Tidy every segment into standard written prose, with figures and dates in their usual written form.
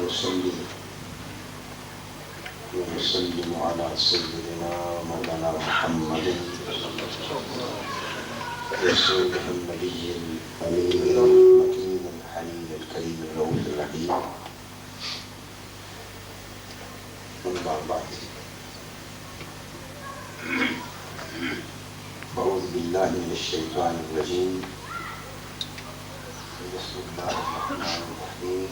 ونصلي ونسلم على سيدنا مولانا محمد رسوله النبي الأمين المكين الحليم الكريم الرؤوف الرحيم. أما بعد، أعوذ بالله من الشيطان الرجيم. بسم الله الرحمن الرحيم.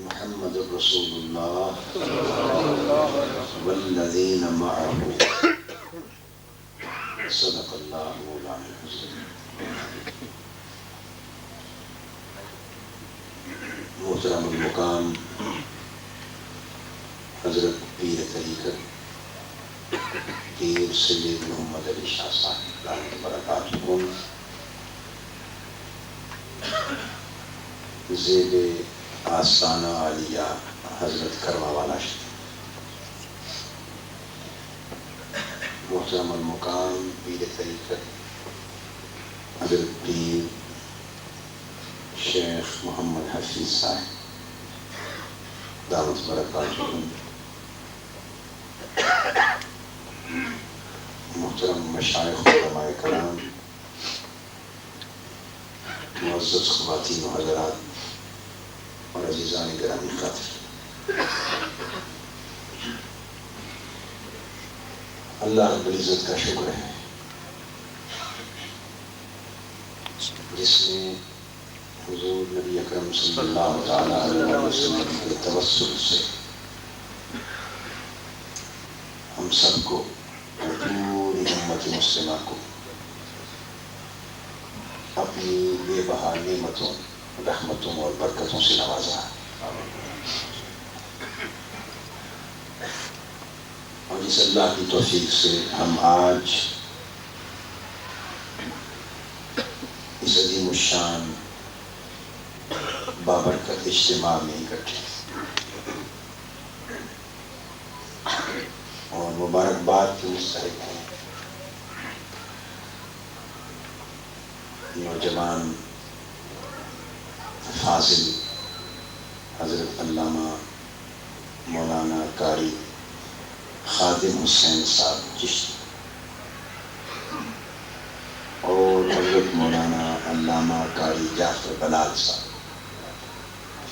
محمد رسول الله والذين معه صدق الله مولانا العظيم. محترم المقام حضرت پیر طریقت پیر سید محمد علی شاہ صاحب رحمۃ برکاتہ زیب آستانہ عالیہ حضرت کروا والا شریف، محترم المقام پیر طریقت حضرت پیر شیخ محمد حفیظ صاحب دعوت برکاتہ، محترم مشائخ علماء کرام، معزز خواتین و حضرات اور عزیزان گرامی خاطر، اللہ رب العزت کا شکر ہے جس نے حضور نبی اکرم صلی اللہ تعالیٰ علیہ وسلم کے توسل سے ہم سب کو پوری امت مسلمہ کو اپنی بے بہا نعمتوں، رحمتوں اور برکتوں سے نوازا ہے، اور اس اللہ کی توفیق سے ہم آج اس عظیم الشان بابرکت اجتماع میں اکٹھے اور مبارکباد کے مستحق ہیں نوجوان فاضل حضرت علامہ مولانا قاری خادم حسین صاحب چشتی اور حضرت مولانا علامہ قاری جعفر بلال صاحب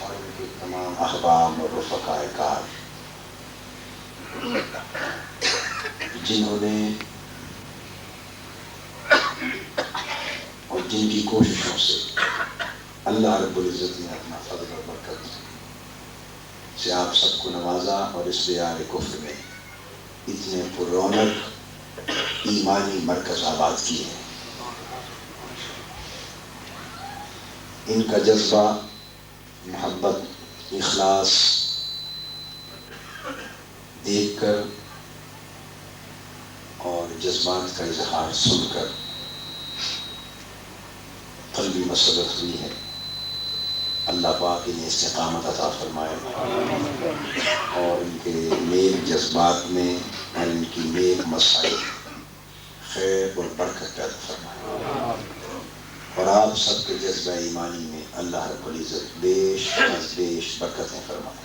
اور ان کے تمام احباب اور رفقاء کار جنہوں نے اور جن کی کوششوں سے اللہ رب العزت نے اپنا فضل و برکت سے آپ سب کو نوازا اور اس دیار کفر میں اتنے پر رونق ایمانی مرکز آباد کیے ہیں۔ ان کا جذبہ، محبت، اخلاص دیکھ کر اور جذبات کا اظہار سن کر قلبی مسرت ہوئی ہے۔ اللہ پاک انہیں استقامت عطا فرمائے اور ان کے نیک جذبات میں اور ان کی نیک مسائل خیر اور برکت پیدا فرمائے، اور آپ سب کے جذبہ ایمانی میں اللہ رب العزت بیش از بیش برکتیں فرمائے،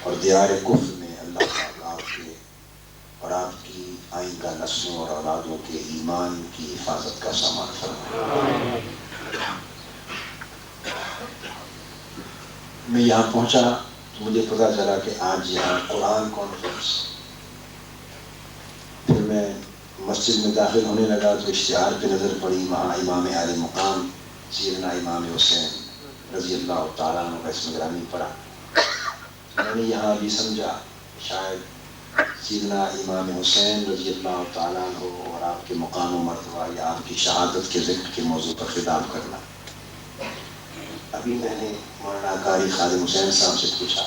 اور دیار کفر میں اللہ پاک آپ کے اور آپ کی آئندہ نسلوں اور اولادوں کے ایمان کی حفاظت کا سامان فرمائے۔ میں یہاں پہنچا تو مجھے پتہ چلا کہ آج یہاں قرآن کانفرنس، پھر میں مسجد میں داخل ہونے لگا تو اشتہار پہ نظر پڑی، وہاں امام عالی مقام سیدنا امام حسین رضی اللہ تعالیٰ عنہ کا اسم گرامی پڑھا۔ میں نے یہاں بھی سمجھا شاید سیدنا امام حسین رضی اللہ تعالیٰ عنہ اور آپ کے مقام و مرتبہ یا آپ کی شہادت کے ذکر کے موضوع پر خطاب کرنا۔ ابھی میں نے مولانا قاری خادم حسین صاحب سے پوچھا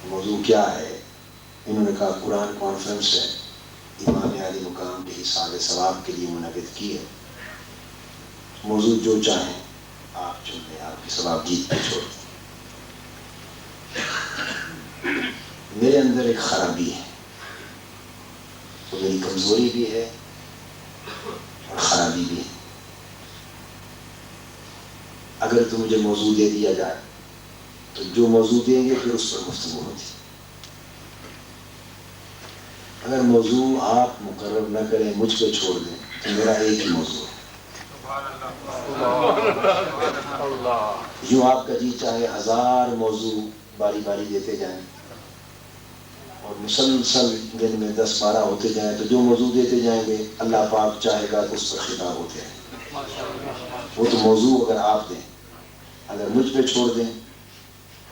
موضوع کیا ہے، انہوں نے کہا قرآن کانفرنس ہے، امام عالی مقام کے حصال ثواب کے لیے منعقد کی ہے، موضوع جو چاہیں آپ چن لیں، آپ کی ثواب جیت پہ چھوڑ دیں۔ میرے اندر ایک خرابی ہے، تو میری کمزوری بھی ہے اور خرابی بھی ہے۔ اگر تو مجھے موضوع دے دیا جائے تو جو موضوع دیں گے پھر اس پر گفتگو ہوتی. اگر موضوع آپ مقرر نہ کریں، مجھ پہ چھوڑ دیں، تو میرا ایک ہی موضوع ہے. یوں آپ کا جی چاہے 1000 موضوع باری باری دیتے جائیں اور مسلسل دن میں 10-12 ہوتے جائیں، تو جو موضوع دیتے جائیں گے اللہ پاک چاہے گا تو اس پر خطاب ہوتے ہیں. وہ تو موضوع اگر آپ دیں، اگر مجھ پہ چھوڑ دیں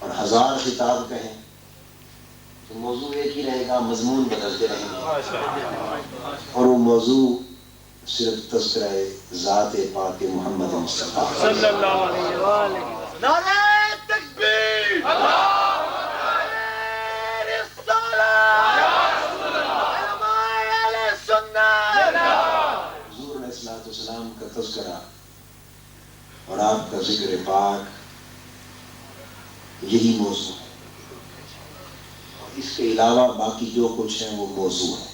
اور 1000 خطاب کہیں تو موضوع ایک ہی رہے گا، مضمون بدلتے رہیں گے. اور وہ موضوع صرف تذکرہ ذات پاک محمد مصطفیٰ صلی اللہ علیہ وسلم. نعرہ تکبیر، حضور علیہ السلام کا تذکرہ اور آپ کا ذکر پاک، یہی موضوع ہے. اور اس کے علاوہ باقی جو کچھ ہے وہ موضوع ہے.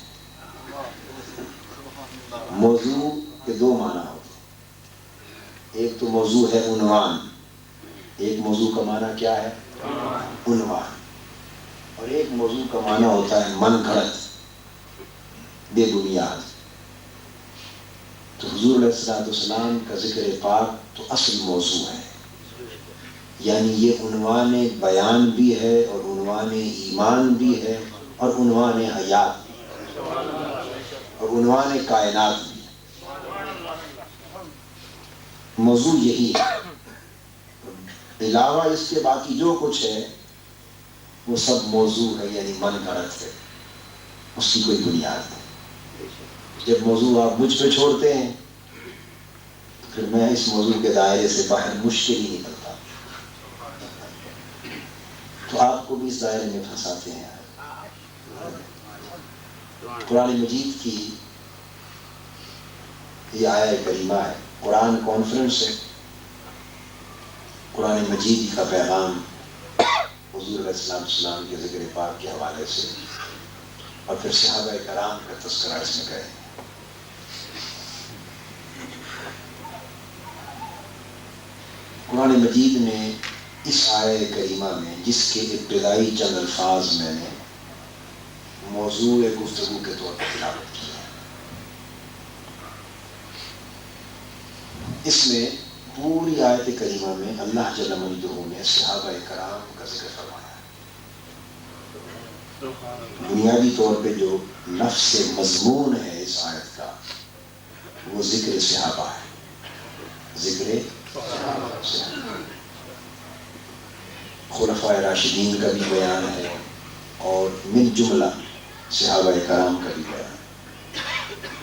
موضوع کے 2 معنی ہوتے ہیں. ایک تو موضوع ہے عنوان. ایک موضوع کا معنی کیا ہے؟ عنوان. اور ایک موضوع کا معنی ہوتا ہے من گھڑت، بے بنیاد. تو حضور علیہ السلام کا ذکر پاک تو اصل موضوع ہے، یعنی یہ عنوان بیان بھی ہے اور عنوان ایمان بھی ہے اور عنوان حیات بھی اور عنوان کائنات بھی. موضوع یہی ہے. علاوہ اس کے باقی جو کچھ ہے وہ سب موضوع ہے، یعنی من گھڑت ہے، اس کی کوئی بنیاد نہیں. جب موضوع آپ مجھ پہ چھوڑتے ہیں تو پھر میں اس موضوع کے دائرے سے باہر مشکل ہی نکلتا، تو آپ کو بھی اس دائرے میں پھنساتے ہیں. قرآن مجید کی یہ آیہ کریمہ ہے، قرآن کانفرنس ہے. قرآن مجید کا پیغام حضور علیہ السلام کے ذکر پاک کے حوالے سے اور پھر صحابہ کرام کا تذکرہ اس میں کریں. قرآن مجید میں اس آیہ کریمہ میں جس کے ابتدائی چند الفاظ میں نے موضوع گفتگو کے طور پر تلاوت کی ہے، اس میں پوری آیت کریمہ میں اللہ جل مجدہ نے صحابہ کرام کا ذکر فرمایا. بنیادی طور پہ جو نفس مضمون ہے اس آیت کا وہ ذکر صحابہ ہے. ذکر صحابہ، خلفائے راشدین کا بھی بیان ہے اور من جملہ صحابہ کرام کا بھی بیان ہے.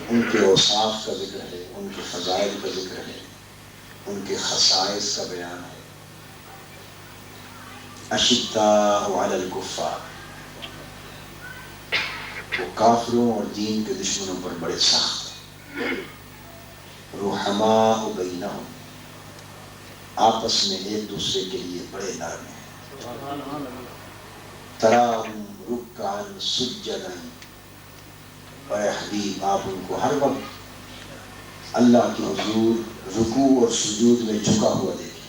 ان کے اوصاف کا ذکر ہے، ان کے فضائل کا ذکر ہے، ان کے خصائص کا بیان ہے. اشداء علی الکفار، وہ کافروں اور دین کے دشمنوں پر بڑے سخت ہیں. رحماء بینہم، آپس میں ایک دوسرے کے لیے بڑے نرم ہیں. تراہم رکعا سجدا، اور اے حبیب آپ ان کو ہر وقت اللہ کے حضور رکوع اور سجود میں جھکا ہوا دیکھیں،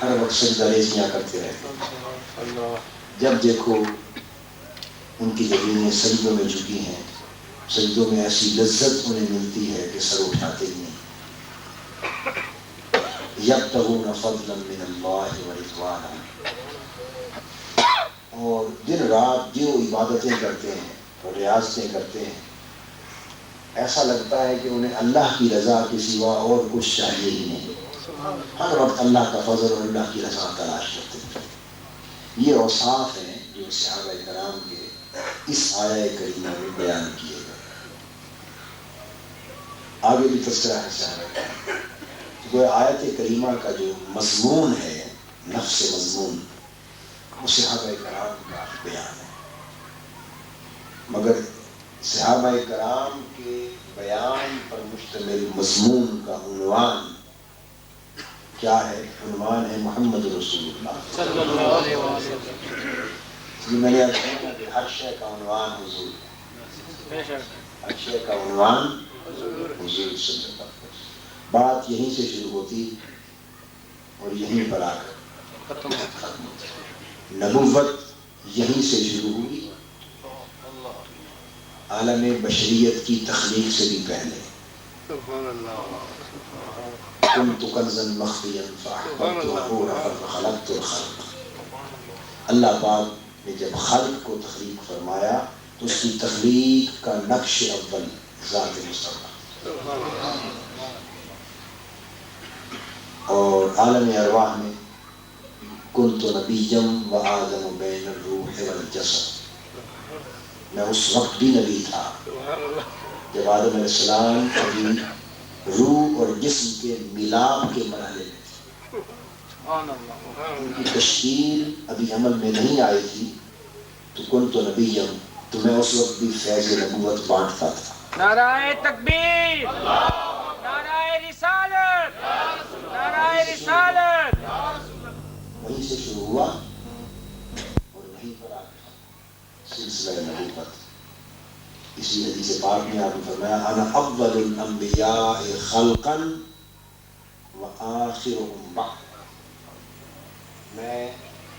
ہر وقت سجدہ ریزیاں کرتے رہتے. جب دیکھو ان کی جبینیں سجدوں میں جھکی ہیں، سجدوں میں ایسی لذت انہیں ملتی ہے کہ سر اٹھاتے ہی نہیں. یبتغون فضلا من اللہ ورضوانا، اور دن رات جو عبادتیں کرتے ہیں اور ریاضتیں کرتے ہیں، ایسا لگتا ہے کہ انہیں اللہ کی رضا کے سوا اور کچھ چاہیے ہی نہیں. ہر وقت اللہ کا فضل اور اللہ کی رضا تلاش کرتے ہیں. یہ اوصاف ہیں جو صحابہ کرام کے اس آیہ کریمہ میں بیان کیے گئے. آگے بھی تذکرہ ہے صحابہ کرام. وہ آیت کریمہ کا جو مضمون ہے، نفس مضمون، وہ صحابہ کرام کا بیان ہے. مگر صحابہ کرام کے بیان پر مشتمل مضمون کا عنوان کیا ہے؟ عنوان ہے محمد رسول اللہ صلی اللہ علیہ وسلم. میں نے کہا کہ ہر شے کا عنوان حضور ہے، ہر شے کا عنوان حضور صلی اللہ علیہ وسلم. بات یہیں سے شروع ہوتی اور یہیں پر آ کر ختم ہوتی. نبوت یہیں سے شروع ہوئی عالم بشریت کی تخلیق سے بھی پہلے. كنت كنزا مخفيا فأحببت أن أعرف فخلقت الخلق. اللہ پاک نے جب خلق کو تخلیق فرمایا تو اس کی تخلیق کا نقش اول ذات مصطفیٰ. اور عالم ارواح میں كنت نبيا وآدم بين الروح والجسد. میں اس وقت بھی نبی تھا جب آدم علیہ السلام ابھی روح اور جسم کے ملاپ کے مرحلے میں تھے. ان کی تشکیل ابھی عمل میں نہیں آئی تھی. تو كنت نبيا تو میں اس وقت بھی فیض نبوت بانٹتا تھا. نعرہ تکبیر، نعرہ رسالت، نعرہ رسالت. وہیں سے شروع ہوا اور وہیں پر آ گیا سلسلہ نبوت. اسی حدیث پاک میں آپ نے فرمایا انا اول الانبیاء خلقا وآخرهم بعد. میں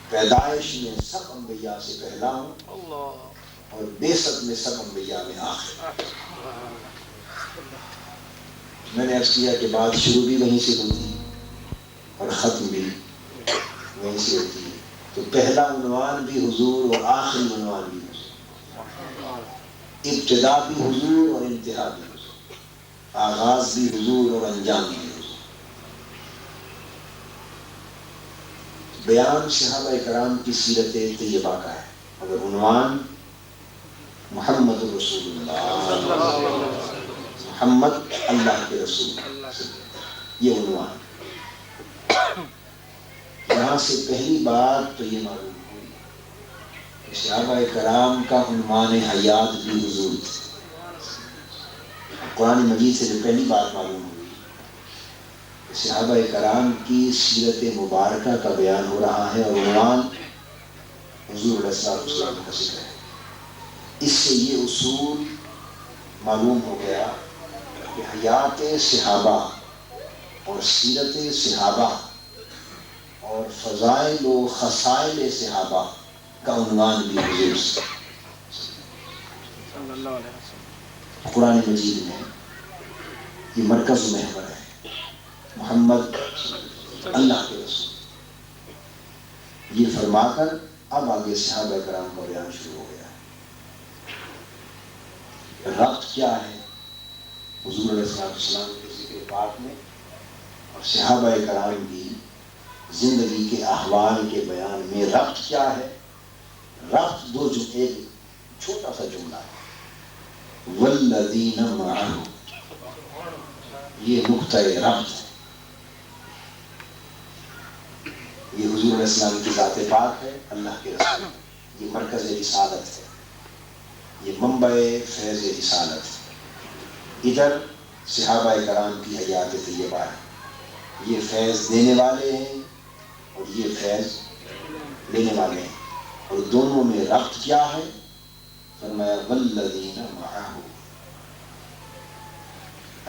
پیدائش میں سب انبیاء سے پہلا ہوں اور بعثت میں سب انبیاء میں آخر. میں نے عرض کیا کہ بات شروع بھی وہیں سے ہوتی اور ختم بھی وہیں سے ہوتی ہے. تو پہلا عنوان بھی حضور اور آخری عنوان بھی حضور. ابتدا بھی حضور اور انتہا بھی حضور. آغاز بھی حضور اور انجام بھی حضور. بیان صحابہ کرام کی سیرت طیبہ کا ہے مگر عنوان محمد رسول اللہ، محمد اللہ کے رسول، یہ عنوان. یہاں سے پہلی بات تو یہ معلوم ہوئی کہ صحابہ کرام کا عنوان حیات بھی حضور تھے. قرآن مجید سے جو پہلی بات معلوم ہوئی کہ صحابہ کرام کی سیرت مبارکہ کا بیان ہو رہا ہے اور عنوان حضور علیہ السلام کا ذکر ہے. اس سے یہ اصول معلوم ہو گیا کہ حیات صحابہ اور سیرت صحابہ اور فضائل و خصائل صحابہ کا عنوان بھی حضور سے. قرآن مجید میں یہ مرکز محور ہے محمد اللہ کے رسول. یہ فرما کر اب آگے صحابہ کرام کا بیان شروع ہو گیا. ربط کیا ہے حضور علیہ السلام کے ذکر پاک میں اور صحابہ کرام کی زندگی کے احوال کے بیان میں ربط کیا ہے؟ ربط دو جو ایک چھوٹا سا جملہ ہے والذین معہ، یہ نقطہ ربط ہے. یہ حضور علیہ السلام کی ذات پاک ہے، اللہ کے رسول، یہ مرکز رسالت ہے، یہ منبع فیض رسالت ہے. ادھر صحابہ کرام کی حیات طیبہ ہے، یہ فیض دینے والے ہیں اور یہ فیض لینے والے ہیں. اور دونوں میں ربط کیا ہے؟ فرمایا والذین معہ.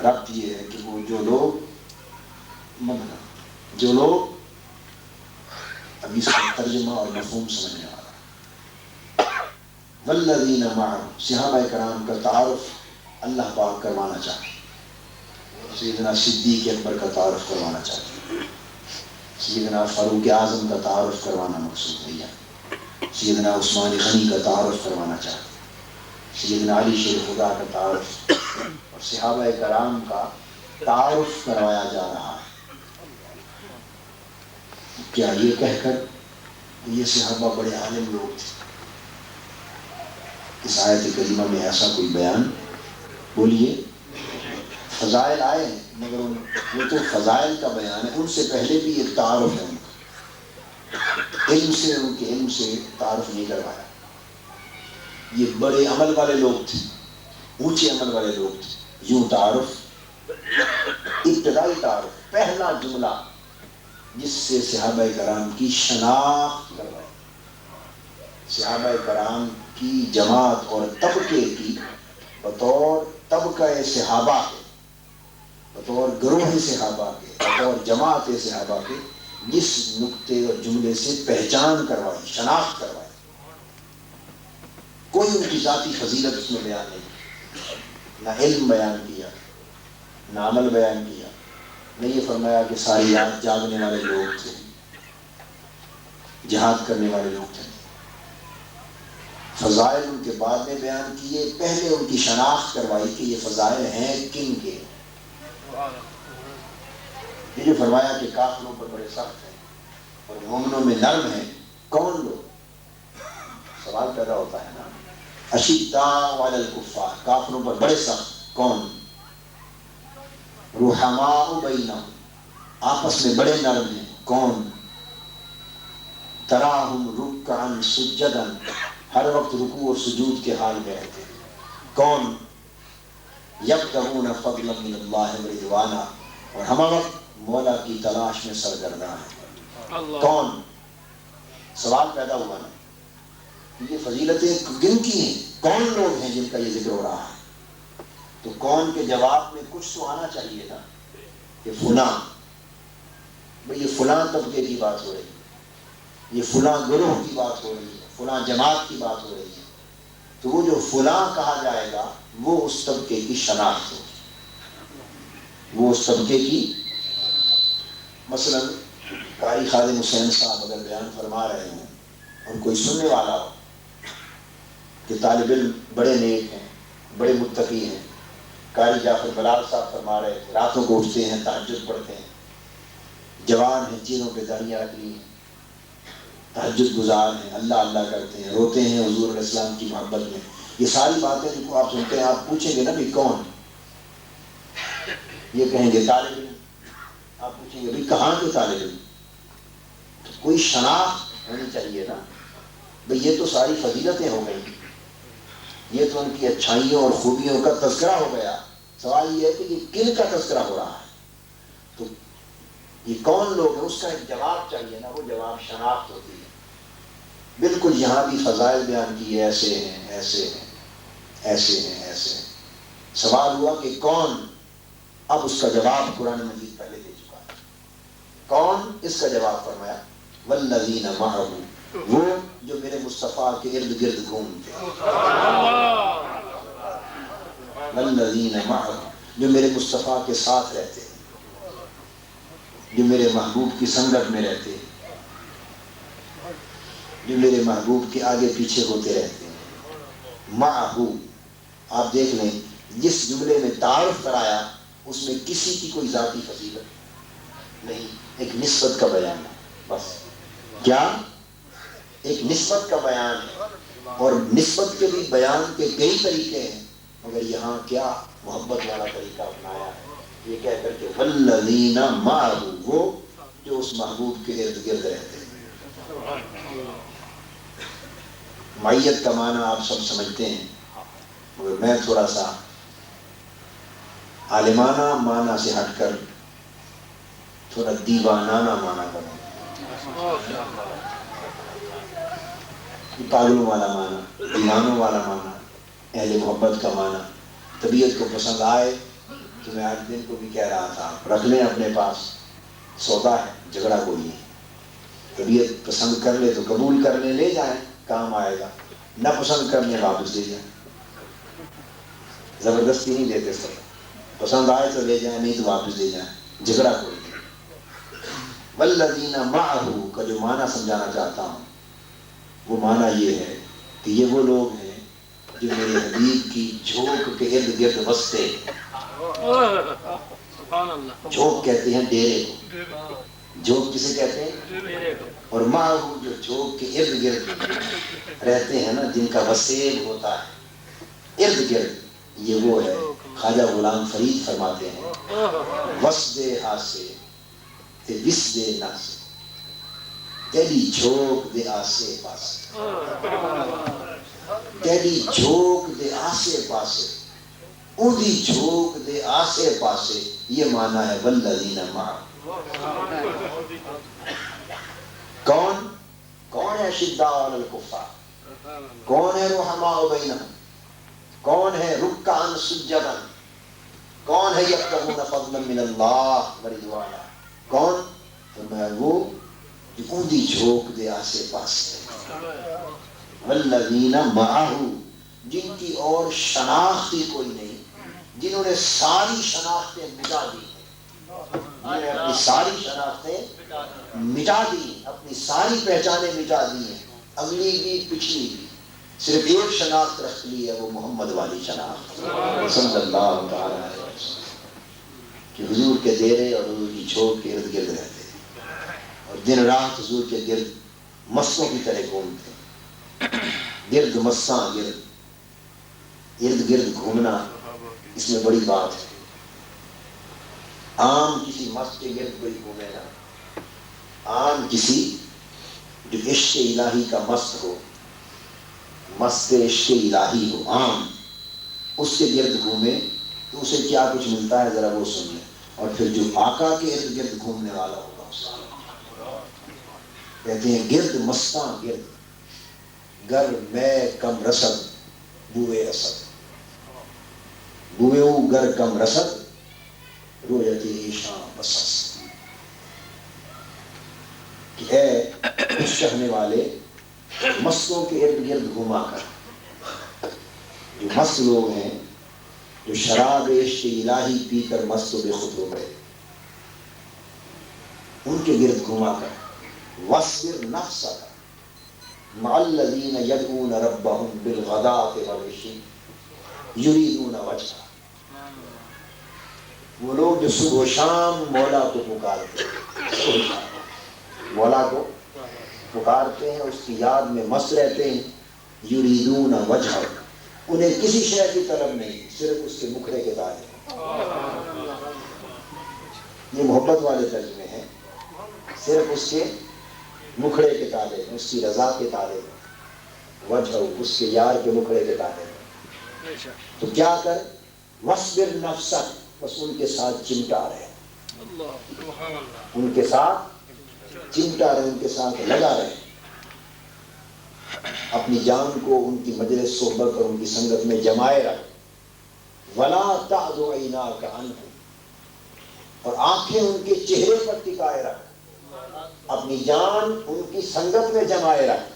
ربط یہ ہے کہ وہ جو لوگ ابھی اس کا ترجمہ اور مفہوم سمجھنے والا. والذین معہ، صحابہ کرام کا تعارف اللہ پاک کروانا چاہتے ہیں. سیدنا صدیق اکبر کا تعارف کروانا چاہتے ہیں. سیدنا فاروق اعظم کا تعارف کروانا مقصود ہے. سیدنا عثمان غنی کا تعارف کروانا چاہتے ہیں. سیدنا علی شیر خدا کا تعارف اور صحابہ کرام کا تعارف کروایا جا رہا ہے. کیا یہ کہہ کر یہ صحابہ بڑے عالم لوگ تھے؟ اس آیت کریمہ میں ایسا کوئی بیان بولیے. فضائل آئے ہیں مگر وہ تو فضائل کا بیان ہے، ان سے پہلے بھی ایک تعارف ہے ان کا. علم سے ان کے علم سے تعارف نہیں کروایا. یہ بڑے عمل والے لوگ تھے، اونچے عمل والے لوگ تھے. یوں تعارف، ابتدائی تعارف، پہلا جملہ جس سے صحابہ کرام کی شناخت کروائی، صحابہ کرام کی جماعت اور طبقے کی بطور طبقہ صحابہ کے بطور گروہ صحابہ کے، بطور جماعت صحابہ کے جس نقطے اور جملے سے پہچان کروائی، شناخت کروائی. کوئی ان کی ذاتی فضیلت اس میں بیان نہیں، نہ علم بیان کیا، نہ عمل بیان کیا، نہ یہ فرمایا کہ ساری رات جاگنے والے لوگ تھے، جہاد کرنے والے لوگ تھے. فضائل ان کے بعد میں بیان کیے، پہلے ان کی شناخت کروائی کہ یہ فضائل ہیں کن کے. یہ جو فرمایا کہ کافروں پر بڑے سخت ہیں اور مومنوں میں نرم ہیں، کون لوگ؟ سوال پیدا ہوتا ہے نا. اشداء علی الکفار، کافروں پر بڑے سخت، کون؟ رحماء بینہم، آپس میں بڑے نرم ہیں، کون؟ تراہم رکعا سجدا، ہر وقت رکوع اور سجود کے حال میں رہتے ہیں، کون؟ یبتغون فضلا من اللہ ورضوانا، اور ہم وقت مولا کی تلاش میں سرگرداں ہیں، کون؟ سوال پیدا ہوا نا. یہ فضیلتیں گن کی ہیں، کون لوگ ہیں جن کا یہ ذکر ہو رہا ہے؟ تو کون کے جواب میں کچھ تو آنا چاہیے نا، کہ فلاں. بھئی یہ فلاں طبقے کی بات ہو رہی ہے، یہ فلاں گروہ کی بات ہو رہی ہے، فلاں جماعت کی بات ہو رہی ہے. تو وہ جو فلاں کہا جائے گا وہ اس طبقے کی شناخت ہوگی، وہ اس طبقے کی. مثلا قاری خادم حسین صاحب اگر بیان فرما رہے ہیں اور کوئی سننے والا ہو کہ طالب علم بڑے نیک ہیں، بڑے متقی ہیں، قاری جعفر بلال صاحب فرما رہے ہیں راتوں کو اٹھتے ہیں، تہجد پڑھتے ہیں، جوان ہیں، چیزوں پہ داڑیاں رکھ لی ہیں، تہجد گزار ہیں، اللہ اللہ کرتے ہیں، روتے ہیں حضور علیہ السلام کی محبت میں. یہ ساری باتیں جن کو آپ سنتے ہیں، آپ پوچھیں گے نا بھی کون؟ یہ کہیں گے طالب علم. آپ پوچھیں گے بھی کہاں کے طالب علم؟ تو کوئی شناخت ہونی چاہیے نا. بھئی یہ تو ساری فضیلتیں ہو گئی، یہ تو ان کی اچھائیوں اور خوبیوں کا تذکرہ ہو گیا. سوال یہ ہے کہ یہ کن کا تذکرہ ہو رہا ہے؟ تو یہ کون لوگ ہیں اس کا ایک جواب چاہیے نا. وہ جواب شناخت ہوتی ہے. بالکل یہاں بھی فضائل بیان کیے، ایسے ہیں، ایسے ہیں، ایسے ہیں، ایسے ہیں. سوال ہوا کہ کون؟ اب اس کا جواب قرآن مجید پہلے دے چکا ہے. کون؟ اس کا جواب فرمایا والذین معہ، وہ جو میرے مصطفیٰ کے ارد گرد گھومتے ہیں. والذین معہ، جو میرے مصطفیٰ کے ساتھ رہتے ہیں، جو میرے محبوب کی سنگت میں رہتے ہیں، جو میرے محبوب کے آگے پیچھے ہوتے رہتے ہیں. معہ، آپ دیکھ لیں جس جملے میں تعارف کرایا اس میں کسی کی کوئی ذاتی فضیلت نہیں، ایک نسبت کا بیان ہے بس. کیا؟ ایک نسبت کا بیان ہے. اور نسبت کے بھی بیان کے کئی طریقے ہیں، مگر یہاں کیا محبت والا طریقہ اپنایا ہے، یہ کہہ کر کے والذین معہ، وہ جو اس محبوب کے ارد گرد رہتے ہیں. معیت کا معنی آپ سب سمجھتے ہیں، مگر میں تھوڑا سا عالمانہ معنی سے ہٹ کر تھوڑا دیوانانہ معنی کروں. پاگلوں والا معنی، دیوانوں والا معنی، اہل محبت کا معنی. طبیعت کو پسند آئے تو میں آج دن کو بھی کہہ رہا تھا رکھ لیں اپنے پاس، سودا ہے، جھگڑا کوئی نہیں. طبیعت پسند کر لے تو قبول کر لیں، لے جائیں، کام آئے گا. نہ پسند کر لیں واپس دے جائیں. زبردستی نہیں دیتے سب، پسند آئے تو لے جائیں، نہیں تو واپس دے جائیں، جھگڑا کوئی نہیں. والذین معہ کا جو معنی سمجھانا چاہتا ہوں وہ معنی یہ ہے کہ یہ وہ لوگ ہیں جو میرے حبیب کی جھوک کے ارد گرد بستے. جھوک کہتے ہیں ڈیرے کو. جھوک کسے کہتے ہیں؟ اور معہ جو جھوک کے ارد گرد رہتے ہیں نا، جن کا وسیب ہوتا ہے ارد گرد، یہ وہ ہے. خواجہ غلام فرید فرماتے ہیں وسد آسے تے وسد ناسے، تیری جھوک دے آسے پاسے، تیری جھوک دے آسے پاسے، اودی جھوک دے آسے پاسے. یہ معنی ہے والذین معہ. کون؟ کون ہے شداء علی الکفار؟ کون ہے رحماء بینہم؟ کون ہے رکعا سجدا؟ کون ہے یبتغون فضلا من اللہ ورضوانا؟ کون؟ فرمایا وہ جو اونی جھونک دے آسے پاس ہے، والذین معہ، جن کی اور شناخت ہی کوئی نہیں، جنہوں نے ساری شناختیں مٹا دی ہیں، جنہوں نے اپنی ساری شناختیں مٹا دی، اپنی ساری پہچانیں مٹا دی ہیں، اگلی بھی پچھلی بھی، صرف ایک شناخت رکھ لی ہے، وہ محمد والی شناخت صلی اللہ تعالی علیہ وسلم، کہ حضور کے دیرے اور حضور کی جھوک کے ارد گرد رہتے اور دن رات حضور کے گرد مستوں کی طرح گھومتے، گرد مستاں گرد، ارد گرد گھومنا، اس میں بڑی بات ہے۔ عام کسی مست کے گرد کوئی گھومے گا، عام کسی جو عشق الہی کا مست ہو، مست عشق الہی ہو، عام اس کے گرد گھومے تو اسے کیا کچھ ملتا ہے ذرا وہ سن لیں، اور پھر جو آقا کے ارد گرد گھومنے والا ہوگا اس کا کہتے ہیں گرد مستاں گرد، گر میں کم رسد بوئے اسد، بوئے او گر کم رسد رویت ایشاں بسس، کہ اے کچھ کہنے والے مستوں کے ارد گرد گھوما کر، جو مست لوگ ہیں جو شراب عشق الہی پی کر مست و بے خود ہو گئے، ان کے گرد گھوما کر، وَاصْبِرْ نَفْسَكَ مَعَ الَّذِينَ يَدْعُونَ رَبَّهُمْ بِالْغَدَاةِ وَالْعَشِيِّ يُرِيدُونَ وَجْهَهُ، وہ لوگ جو صبح و شام مولا کو پکارتے ہیں، مولا کو پکارتے ہیں، اس کی یاد میں مست رہتے ہیں، یریدون وجہ، انہیں کسی شے کی طلب نہیں، صرف اس کے مکھڑے کے تالے، یہ محبت والے ترجمے ہیں، صرف اس کے مکھڑے کے تالے، اس کی رضا کے تالے، وجہ اس کے یار کے مکھڑے کے تالے، تو کیا کر، وَاصْبِرْ نَفْسَكَ، بس ان کے ساتھ چمٹا رہے، ان کے ساتھ چمٹا رہے، ان کے ساتھ لگا رہے، اپنی جان کو ان کی مجلس صحبت اور ان کی سنگت میں جمائے رکھ، وَلَا تَعْدُ عَيْنَاكَ عَنْهُمْ، اور آنکھیں ان کے چہرے پر ٹکائے رکھ، اپنی جان ان کی سنگت میں جمائے رکھ،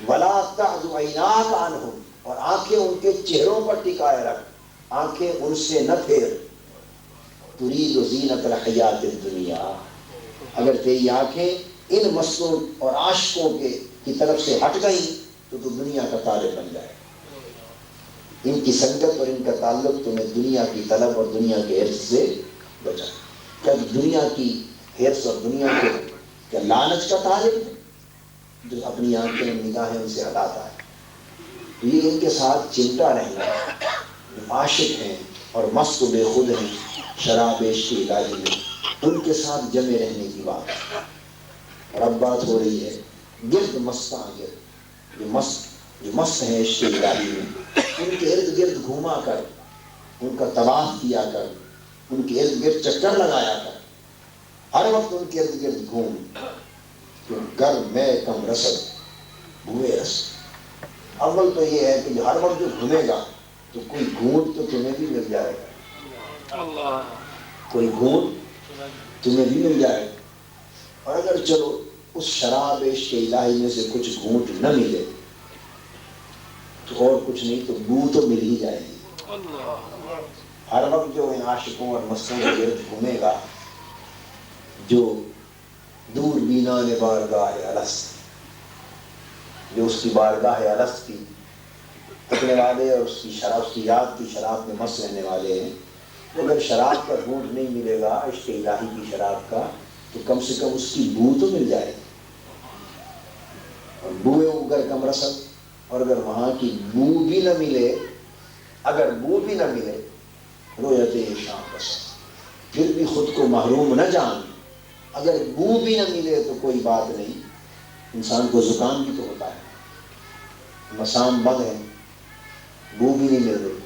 وَلَا تَعْدُ عَيْنَاكَ عَنْهُمْ، اور آنکھیں ان کے چہروں پر ٹکائے رکھ، آنکھیں ان سے نہ پھیر، ترید زینت الحیات الدنیا، اگر تیری آنکھیں ان مستوں اور عاشقوں کی طرف سے ہٹ گئیں تو دنیا کا طالب بن جائے، ان کی سنگت اور ان کا تعلق تمہیں دنیا کی طلب اور دنیا کے حرص سے بچائے، کیا دنیا کی حرص اور دنیا کے کیا لالچ کا طالب ہے جو اپنی آنکھیں اور نگاہیں ان سے ہٹاتا ہے، تو یہ ان کے ساتھ چمٹا رہنا، عاشق ہیں اور مست و بے خود ہیں شراب عشق الہی میں، ان کے ساتھ جمے رہنے کی بات ہے، اور اب بات ہو رہی ہے گرد مستاں گرد، جو مست ہیں عشق الہی میں، ان کے ارد گرد گھوما کر، ان کا طواف کیا کر، ان کے ارد گرد چکر لگایا کر، ہر وقت ان کے ارد گرد گھوم، کہ گر میں کم رسد بوئے رسد، اول تو یہ ہے کہ ہر وقت جو گھومے گا تو کوئی گھونٹ تو تمہیں بھی مل جائے گا، کوئی گھونٹ تمہیں بھی مل جائے گا، اور اگر چلو اس شراب عشق الہی میں سے کچھ گھونٹ نہ ملے تو اور کچھ نہیں تو بو تو مل ہی جائے گی، ہر وقت جو ان عاشقوں اور مستوں کے گرد گھومے گا، جو دور بینان بارگاہ الست، جو اس کی بارگاہ الست کی تکنے والے اور اس کی یاد کی شراب میں مست رہنے والے ہیں، تو اگر شراب کا گھونٹ نہیں ملے گا عشق الہی کی شراب کا تو کم سے کم اس کی بو تو مل جائے گی، اور بوئے اگر کم رسد، اور اگر وہاں کی بو بھی نہ ملے، اگر بو بھی نہ ملے، رویت شام رسد، پھر بھی خود کو محروم نہ جان، اگر بو بھی نہ ملے تو کوئی بات نہیں، انسان کو زکام بھی تو ہوتا ہے، مسام بند ہے، بو بھی نہیں مل رہی،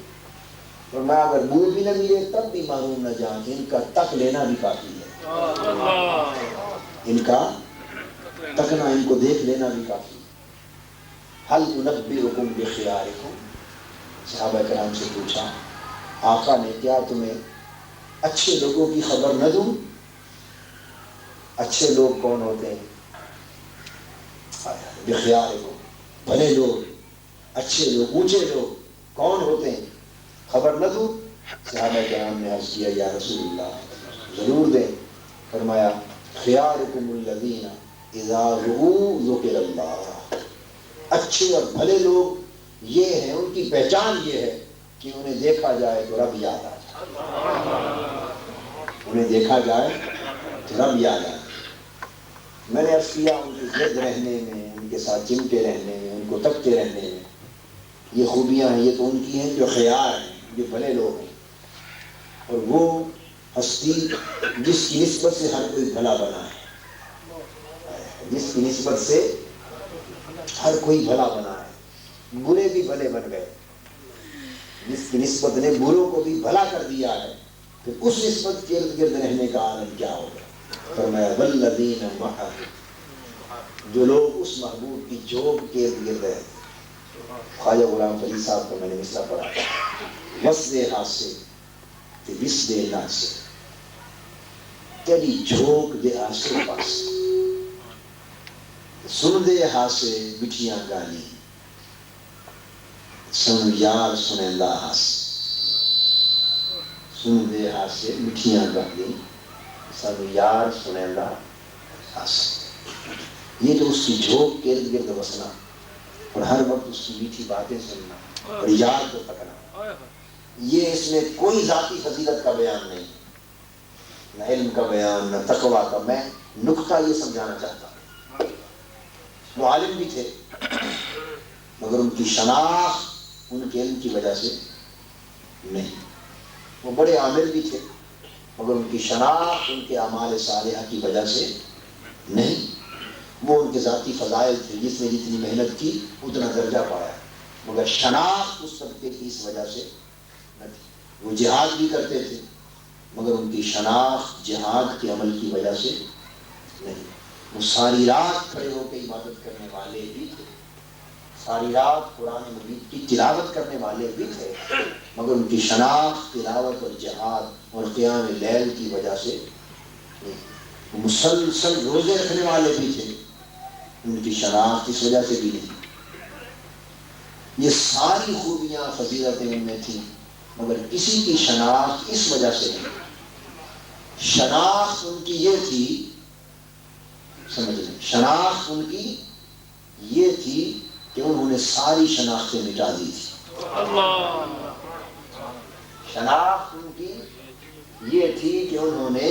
اور میں اگر بو بھی نہ ملے تب بھی معلوم نہ جان، ان کا تک لینا بھی کافی ہے، ان کا تکنا، ان کو دیکھ لینا بھی کافی ہے۔ حل انبئکم بخیارکم، صحابہ کرام سے پوچھا آقا نے کیا تمہیں اچھے لوگوں کی خبر نہ دوں؟ اچھے لوگ کون ہوتے ہیں؟ بخیارکم، بھلے لوگ، اچھے لوگ، اونچے لوگ کون ہوتے ہیں؟ خبر نہ دوں؟ صحابہ کرام نے عرض کیا یا رسول اللہ ضرور دیں۔ فرمایا خیارکم الذین اذا رؤوا ذکر اللہ، اچھے اور بھلے لوگ یہ ہیں، ان کی پہچان یہ ہے کہ انہیں دیکھا جائے تو رب یاد آ جائے، انہیں دیکھا جائے تو رب یاد آ جائے۔ میں نے عرض کیا ان کے گرد رہنے میں، ان کے ساتھ چمٹے رہنے میں، ان کو تکتے رہنے میں یہ خوبیاں ہیں، یہ تو ان کی ہیں جو خیار ہیں، جو بھلے لوگ ہیں۔ اور وہ ہستی جس کی نسبت سے ہر کوئی بھلا بنا ہے، جس کی نسبت سے ہر کوئی بھلا بنا ہے، برے بھی بھلے بن گئے، جس کی نسبت نے بروں کو بھی بھلا کر دیا ہے، پھر اس نسبت کے ارد گرد رہنے کا عالم کیا ہوگا؟ فرمایا والذین معہ، جو لوگ اس محبوب کی جھوب کے ارد گرد رہتے۔ خواجہ غلام فرید صاحب کو میں نے مصرع پڑھا تھا، وس دے ہاتھ سے وس دے ناچ سے، تیری جھوک دے آسے پاس، سن دے ہاتھ سے مٹھیاں گالی، سن یار سنیندہ ہاتھ، سن دے ہاتھ سے مٹھیاں گالی، سن یار سنیندہ ہاتھ۔ یہ تو اس کی جھوک کے ارد گرد بسنا اور ہر وقت اس کی میٹھی باتیں سننا اور یاد کو تکنا، یہ اس میں کوئی ذاتی فضیلت کا بیان نہیں، نہ علم کا بیان، نہ تقویٰ کا۔ میں نکتہ یہ سمجھانا چاہتا ہوں، وہ عالم بھی تھے مگر ان کی شناخت ان کے علم کی وجہ سے نہیں، وہ بڑے عامل بھی تھے مگر ان کی شناخت ان کے اعمال صالحہ کی وجہ سے نہیں، وہ ان کے ذاتی فضائل تھے، جس نے جتنی محنت کی اتنا درجہ پایا، مگر شناخت اس طبقے کی اس وجہ سے نہ تھی۔ وہ جہاد بھی کرتے تھے مگر ان کی شناخت جہاد کے عمل کی وجہ سے نہیں۔ وہ ساری رات کھڑے ہو کے عبادت کرنے والے بھی تھے، ساری رات قرآن مجید کی تلاوت کرنے والے بھی تھے مگر ان کی شناخت تلاوت اور جہاد اور قیام لیل کی وجہ سے نہیں۔ وہ مسلسل روزے رکھنے والے بھی تھے، ان کی شناخت اس وجہ سے بھی نہیں۔ یہ ساری خوبیاں فضیلتیں ان میں تھیں مگر کسی کی شناخت اس وجہ سے نہیں۔ شناخت ان کی یہ تھی، سمجھ لیں، شناخت ان کی یہ تھی کہ انہوں نے ساری شناختیں مٹا دی تھی۔ شناخت ان کی یہ تھی کہ انہوں نے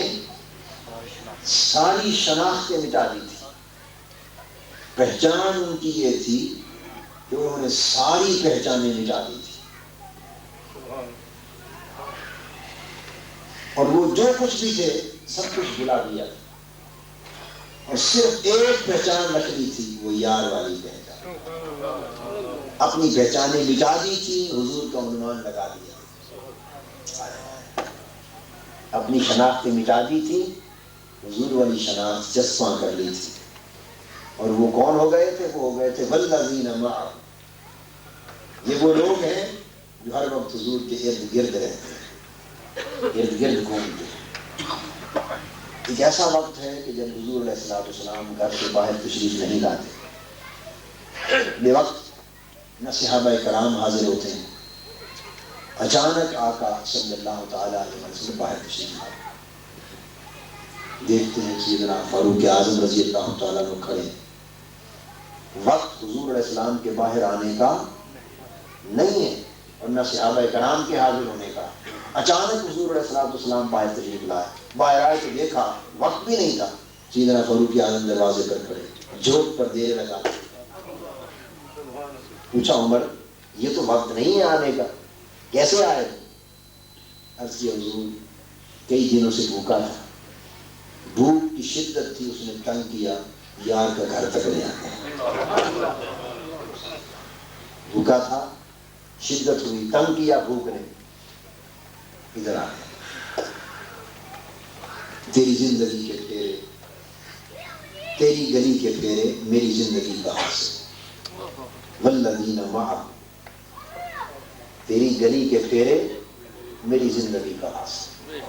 ساری شناختیں مٹا دی تھی۔ پہچان ان کی یہ تھی کہ انہوں نے ساری پہچانیں مٹا دی تھی، اور وہ جو کچھ بھی تھے سب کچھ بھلا دیا تھا، اور صرف ایک پہچان رکھنی تھی، وہ یار والی پہچان۔ اپنی پہچانیں مٹا دی تھی، حضور کا عنوان لگا دیا، اپنی شناختیں مٹا دی تھی، حضور والی شناخت چسپاں کر لی تھی۔ اور وہ کون ہو گئے تھے؟ وہ ہو گئے تھے والذین معہ، یہ وہ لوگ ہیں جو ہر وقت حضور کے ارد گرد رہتے ہیں، ارد گرد گھومتے ہیں۔ ایک ایسا وقت ہے کہ جب حضور علیہ السلام گھر سے باہر تشریف نہیں لاتے، بے وقت نہ صحابہ کرام حاضر ہوتے ہیں، اچانک آقا صلی اللہ تعالیٰ علیہ وسلم باہر تشریف لاتے، دیکھتے ہیں سیدنا فاروق اعظم رضی اللہ تعالیٰ عنہ کھڑے ہیں۔ وقت حضور علیہ السلام کے باہر آنے کا نہیں ہے اور نہ صحابہ کرام کے حاضر ہونے کا۔ اچانک حضور علیہ السلام باہر تشریف لائے، باہر آئے تو دیکھا وقت بھی نہیں تھا، سیدنا فاروق اعظم دروازے پر کھڑے، جھوٹ پر دیر لگا۔ پوچھا عمر یہ تو وقت نہیں ہے آنے کا، کیسے آئے؟ عرض کیا حضور کئی دنوں سے بھوکا تھا، بھوک کی شدت تھی، اس نے تنگ کیا، یار کا گھر تک لے آتے، بھوکا تھا، شدت ہوئی، تنگ کیا بھوک نے، ادھر آ گیا۔ تیری زندگی کے پھیرے، تیری گلی کے پھیرے میری زندگی کا حاصل، والذین معہ، تیری گلی کے پھیرے میری زندگی کا حاصل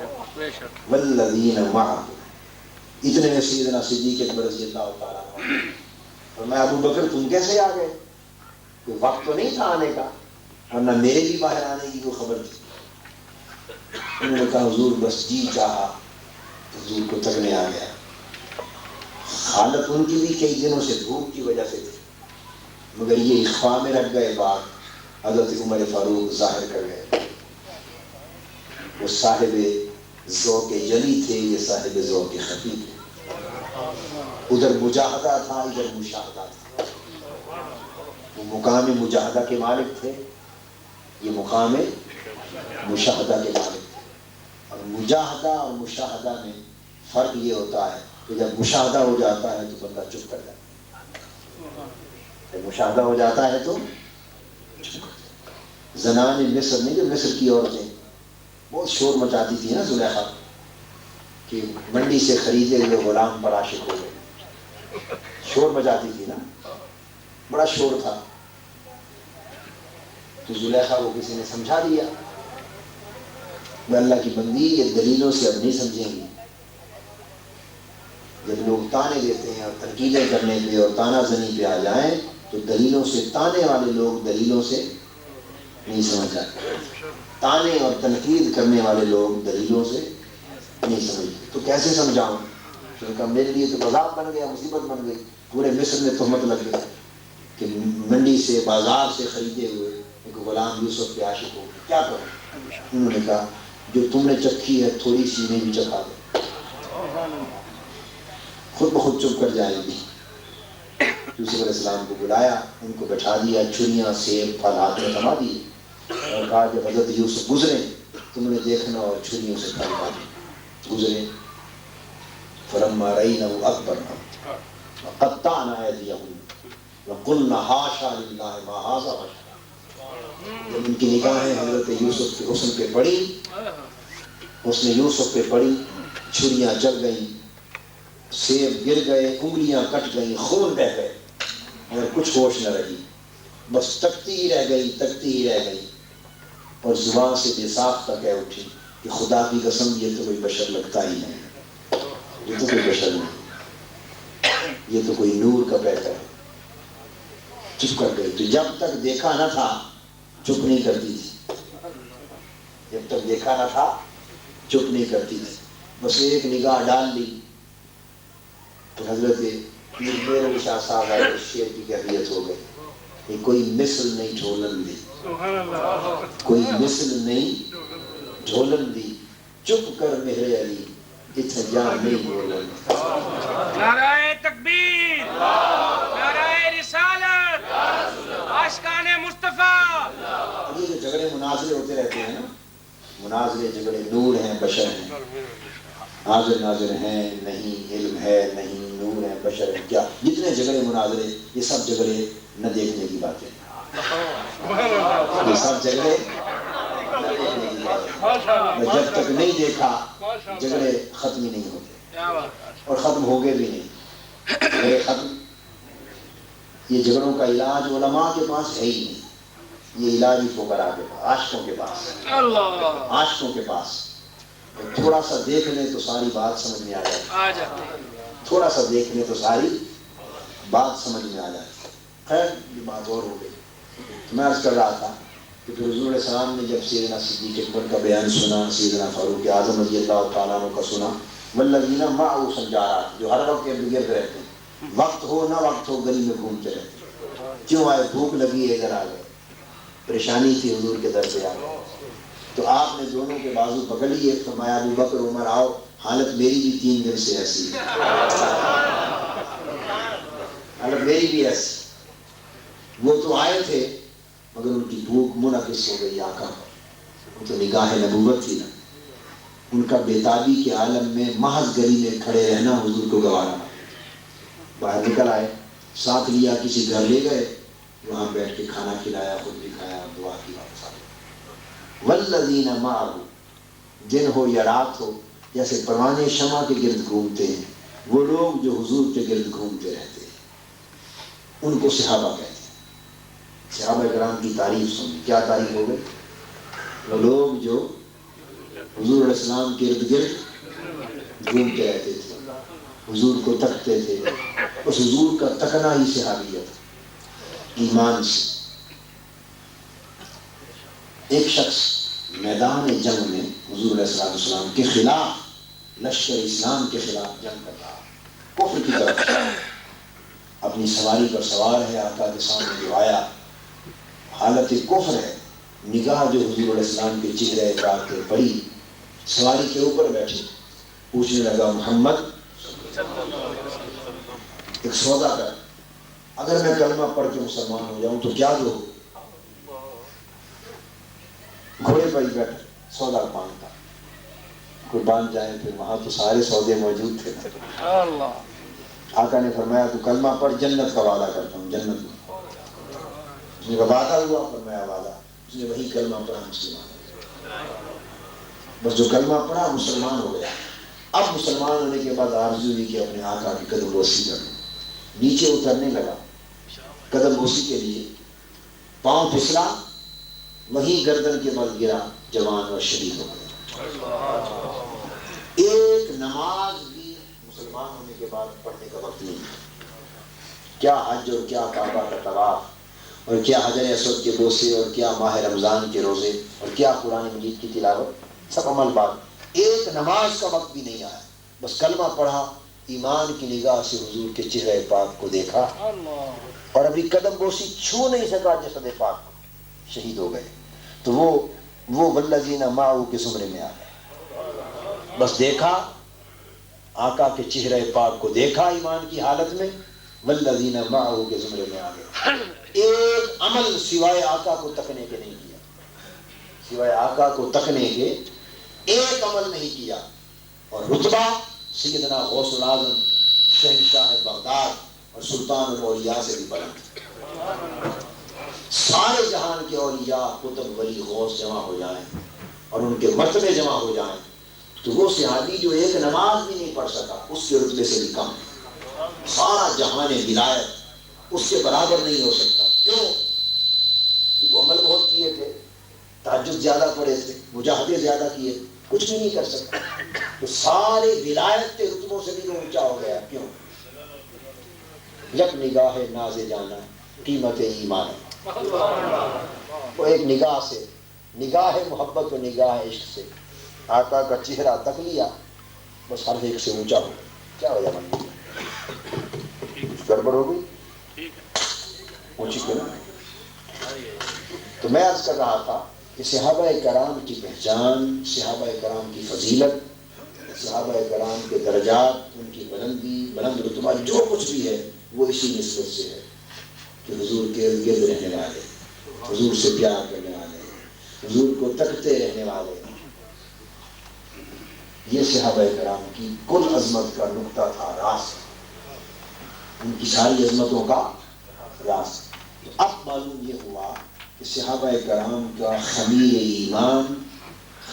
والذین معہ. اتنے میں سیدنا صدیق اکبر رضی اللہ تعالیٰ عنہ فرمایا ابو بکر تم کیسے آ گئے؟ کوئی وقت تو نہیں تھا آنے کا، ورنہ میرے بھی باہر آنے کی کوئی خبر تھی. انہوں نے کہا حضور بس جی چاہا حضور کو تکنے آ گیا. حالت ان کی بھی کئی دنوں سے دھوپ کی وجہ سے تھی، مگر یہ اخفاء میں رکھ گئے بات، حضرت عمر فاروق ظاہر کر گئے. وہ صاحب ذوق جلی تھے، یہ صاحب ذوق خفی تھے. ادھر مجاہدہ تھا، ادھر مشاہدہ تھا. وہ مقام مجاہدہ کے مالک تھے، یہ مقام مشاہدہ کے مالک تھے. اور مجاہدہ اور مشاہدہ میں فرق یہ ہوتا ہے کہ جب مشاہدہ ہو جاتا ہے تو بندہ چپ کر جاتا ہے، جب مشاہدہ ہو جاتا ہے تو چپ کر جاتا ہے. زنان مصر نہیں، جو مصر کی عورتیں بہت شور مچاتی تھی نا زلیخا کہ منڈی سے خریدے ہوئے غلام پر عاشق ہو گئے، شور مچاتی تھی نا، بڑا شور تھا. تو زلیخا کو کسی نے سمجھا دیا میں اللہ کی بندی یہ دلیلوں سے اب نہیں سمجھیں گی. جب لوگ تانے دیتے ہیں اور تنقیدیں کرنے پہ اور تانا زنی پہ آ جائیں تو دلیلوں سے، تانے والے لوگ دلیلوں سے نہیں سمجھ جاتے، تانے اور تنقید کرنے والے لوگ دلیلوں سے نہیں سمجھتے. تو کیسے سمجھاؤں؟ تو کہا میرے لیے تو عذاب بن گیا، مصیبت بن گئی. پورے مصر میں تہمت لگ گئی کہ منڈی سے بازار سے خریدے ہوئے ایک غلام یوسف کے عاشق ہو، کیا کروں؟ انہوں نے کہا جو تم نے چکھی ہے تھوڑی سی میں بھی چکھا دو، خود بخود چپ کر جائے گی. یوسف علیہ السلام کو بلایا، ان کو بٹھا دیا، چھریاں سیب پھل ہاتھ میں تھما دیے اور کہا کہ حضرت یوسف گزرے تم نے دیکھنا اور چھریوں سے کھا گزرے. فلما رأینہ اکبرنہ وقطعنا ایدیہم وقلنا حاشا للہ ما ھذا بشر. جب ان کی نگاہیں حضرت یوسف کے حسن پہ پڑی، حسن یوسف پہ پڑی، چھریاں چل گئیں، سیب گر گئے، انگلیاں کٹ گئیں، خون بہہ گئے اور کچھ ہوش نہ رہی. بس تکتی ہی رہ گئی، تکتی ہی رہ گئی اور زبان سے بے ساختہ کہہ اٹھی کہ خدا کی قسم یہ تو کوئی بشر لگتا ہی نہیں، یہ تو کوئی بشر نہیں، یہ تو کوئی نور کا پیکر ہے. چپ کر گئی. تو جب تک دیکھا نہ تھا چپ نہیں کرتی تھی، جب تک دیکھا نہ تھا چپ نہیں کرتی تھی. بس ایک نگاہ ڈال لی تو حضرت میر علی شاہ صاحب آئے، شعر کی کیفیت ہو گئی کہ کوئی مثل نہیں جھولن دی، کوئی مثل نہیں جھولن دی، چپ کر مہر علی اتنے جان نہیں بولن. نعرہ تکبیر، نعرہ رسالت، عاشقان مصطفیٰ. یہ جو جھگڑے مناظرے ہوتے رہتے ہیں نا، مناظرے جھگڑے، نور ہیں بشر ہیں، حاضر ناظر ہیں نہیں، علم ہے نہیں، نور ہے بشر ہے، کیا جتنے جھگڑے مناظرے یہ سب جھگڑے نہ دیکھنے کی باتیں، یہ سب جھگڑے نہ دیکھنے کی باتیں. جب تک نہیں دیکھا جھگڑے ختم ہی نہیں ہوتے اور ختم ہوگے بھی نہیں. جھگڑے ختم، یہ جھگڑوں کا علاج علماء کے پاس ہے ہی نہیں، یہ علاج ہی فقراء کے پاس، عاشقوں کے پاس، عاشقوں کے پاس. تھوڑا سا دیکھ لیں تو ساری بات سمجھ میں آ جاتی ہے، تھوڑا سا دیکھ لیں تو ساری بات سمجھ میں آ جاتی ہے. خیر یہ بات اور ہو گئی. میں عرض کر رہا تھا کہ پھر حضور علیہ السلام نے جب سیدنا صدیق اکبر کا بیان سنا، سیدنا فاروق اعظم رضی اللہ تعالیٰ عنہ کا سنا، والذین معہ سنجارات، جو ہر وقت ارد گرد رہتے ہیں، وقت ہو نہ وقت ہو گلی میں گھومتے رہتے ہیں. کیوں آئے؟ بھوک لگی ہے، ادھر آ گئے، پریشانی تھی حضور کے در پہ آ گئے. تو آپ نے دونوں کے بازو پکڑ لیے، فرمایا ابو بکر عمر آؤ، حالت میری بھی 3 دن سے ایسی ہے، حالت میری بھی ایسی. وہ تو آئے تھے مگر ان کی بھوک منعکس ہو گئی آقا پر، وہ تو نگاہ نبوت تھی نا. ان کا بیتابی کے عالم میں محض گلی میں کھڑے رہنا حضور کو گوارا. باہر نکل آئے، ساتھ لیا، کسی گھر لے گئے، وہاں بیٹھ کے کھانا کھلایا، خود بھی کھایا، دعا کی، واپس آ گئے. والذین معہ، دن ہو یا رات ہو، جیسے پروانے شمع کے گرد گھومتے ہیں، وہ لوگ جو حضور کے گرد گھومتے رہتے ہیں ان کو صحابہ کہتے ہیں. صحابہ کرام کی تعریف سنی، کیا تعریف ہو گئی؟ وہ لوگ جو حضور علیہ السلام کے ارد گرد گھومتے رہتے تھے، حضور کو تکتے تھے. اس حضور کا تکنا ہی صحابیت ایمان سے. ایک شخص میدان جنگ میں حضور علیہ السلام کے خلاف، لشکر اسلام کے خلاف جنگ کر رہا، کفر کی طرف اپنی سواری پر سوار ہے، آقا کے سامنے جو آیا حالت کفر ہے، نگاہ جو حضور علیہ السلام کے چہرے پاک پہ پڑی، سواری کے اوپر بیٹھے، پوچھنے لگا محمد ایک سودا کر، اگر میں کلمہ پڑھ کے مسلمان ہو جاؤں تو کیا دو؟ گھوڑے پر ہی بیٹھ سودا مانگتا، کوئی باندھ جائے، پھر وہاں تو سارے سودے موجود تھے. آقا نے فرمایا تو کلمہ پڑھ، جنت کا وعدہ کرتا ہوں، جنت میں. اس نے کہا وعدہ ہوا؟ فرمایا وعدہ. اس نے وہی کلمہ پڑھا، مسلمان. بس جو کلمہ پڑھا مسلمان ہو گیا. اب مسلمان ہونے کے بعد آرزو ہوئی کہ اپنے آقا کی قدم بوسی کر لوں. نیچے اترنے لگا قدم بوسی کے لیے، پاؤں پھسلا، وہی گردن کے بل گرا، جوان اور شہید ہو گیا. ایک نماز بھی مسلمان ہونے کے بعد پڑھنے کا وقت نہیں. کیا حج اور کیا کعبہ کا طواف اور کیا حجر اسود کے بوسے اور کیا ماہ رمضان کے روزے اور کیا قرآن مجید کی تلاوت، سب عمل بات. ایک نماز کا وقت بھی نہیں آیا، بس کلمہ پڑھا، ایمان کی نگاہ سے حضور کے چہرے پاک کو دیکھا، اور ابھی قدم بوسی چھو نہیں سکا جسد پاک کو، شہید ہو گئے. تو وہ والذین معہ کے زمرے میں آ گئے. بس دیکھا آقا کے چہرے پاک کو دیکھا ایمان کی حالت میں، والذین معہ کے زمرے میں آ گئے. ایک عمل سوائے آقا کو تکنے کے نہیں کیا، سوائے آقا کو تکنے کے ایک عمل نہیں کیا. اور رتبہ سیدنا غوث العظم شہنشاہ بغداد اور سلطان الاولیاء سے بھی بلند. سارے جہان کے اولیاء، قطب، ولی، غوث جمع ہو جائیں اور ان کے مرتبے جمع ہو جائیں تو وہ صحابی جو ایک نماز بھی نہیں پڑھ سکا اس کے رتبے سے بھی کم. سارا جہان ولایت اس کے برابر نہیں ہو سکتا. کیوں؟ وہ عمل بہت کیے تھے، تہجد زیادہ پڑھے تھے، مجاہدے زیادہ کیے، کچھ بھی نہیں کر سکتا. تو سارے ولایت کے رتبوں سے بھی وہ اونچا ہو گیا. کیوں؟ یک نگاہ ناز جانا قیمت ایمان. وہ ایک نگاہ سے، نگاہ محبت و نگاہ عشق سے آقا کا چہرہ تک لیا، بس ہر ایک سے اونچا ہو. کیا وجہ بن گئی؟ گڑبڑ ہو گئی، اونچی کیوں؟ تو میں عرض کر رہا تھا کہ صحابہ کرام کی پہچان، صحابہ کرام کی فضیلت، صحابہ کرام کے درجات، ان کی بلندی، بلند رتبہ، جو کچھ بھی ہے وہ اسی نسبت سے ہے کہ حضور کے ارد گرد رہنے والے، حضور سے پیار کرنے والے، حضور کو تکتے رہنے والے. یہ صحابہ کرام کی کل عظمت کا نقطہ تھا، راز، ان کی ساری عظمتوں کا راز. اب معلوم یہ ہوا کہ صحابہ کرام کا خمیر ایمان،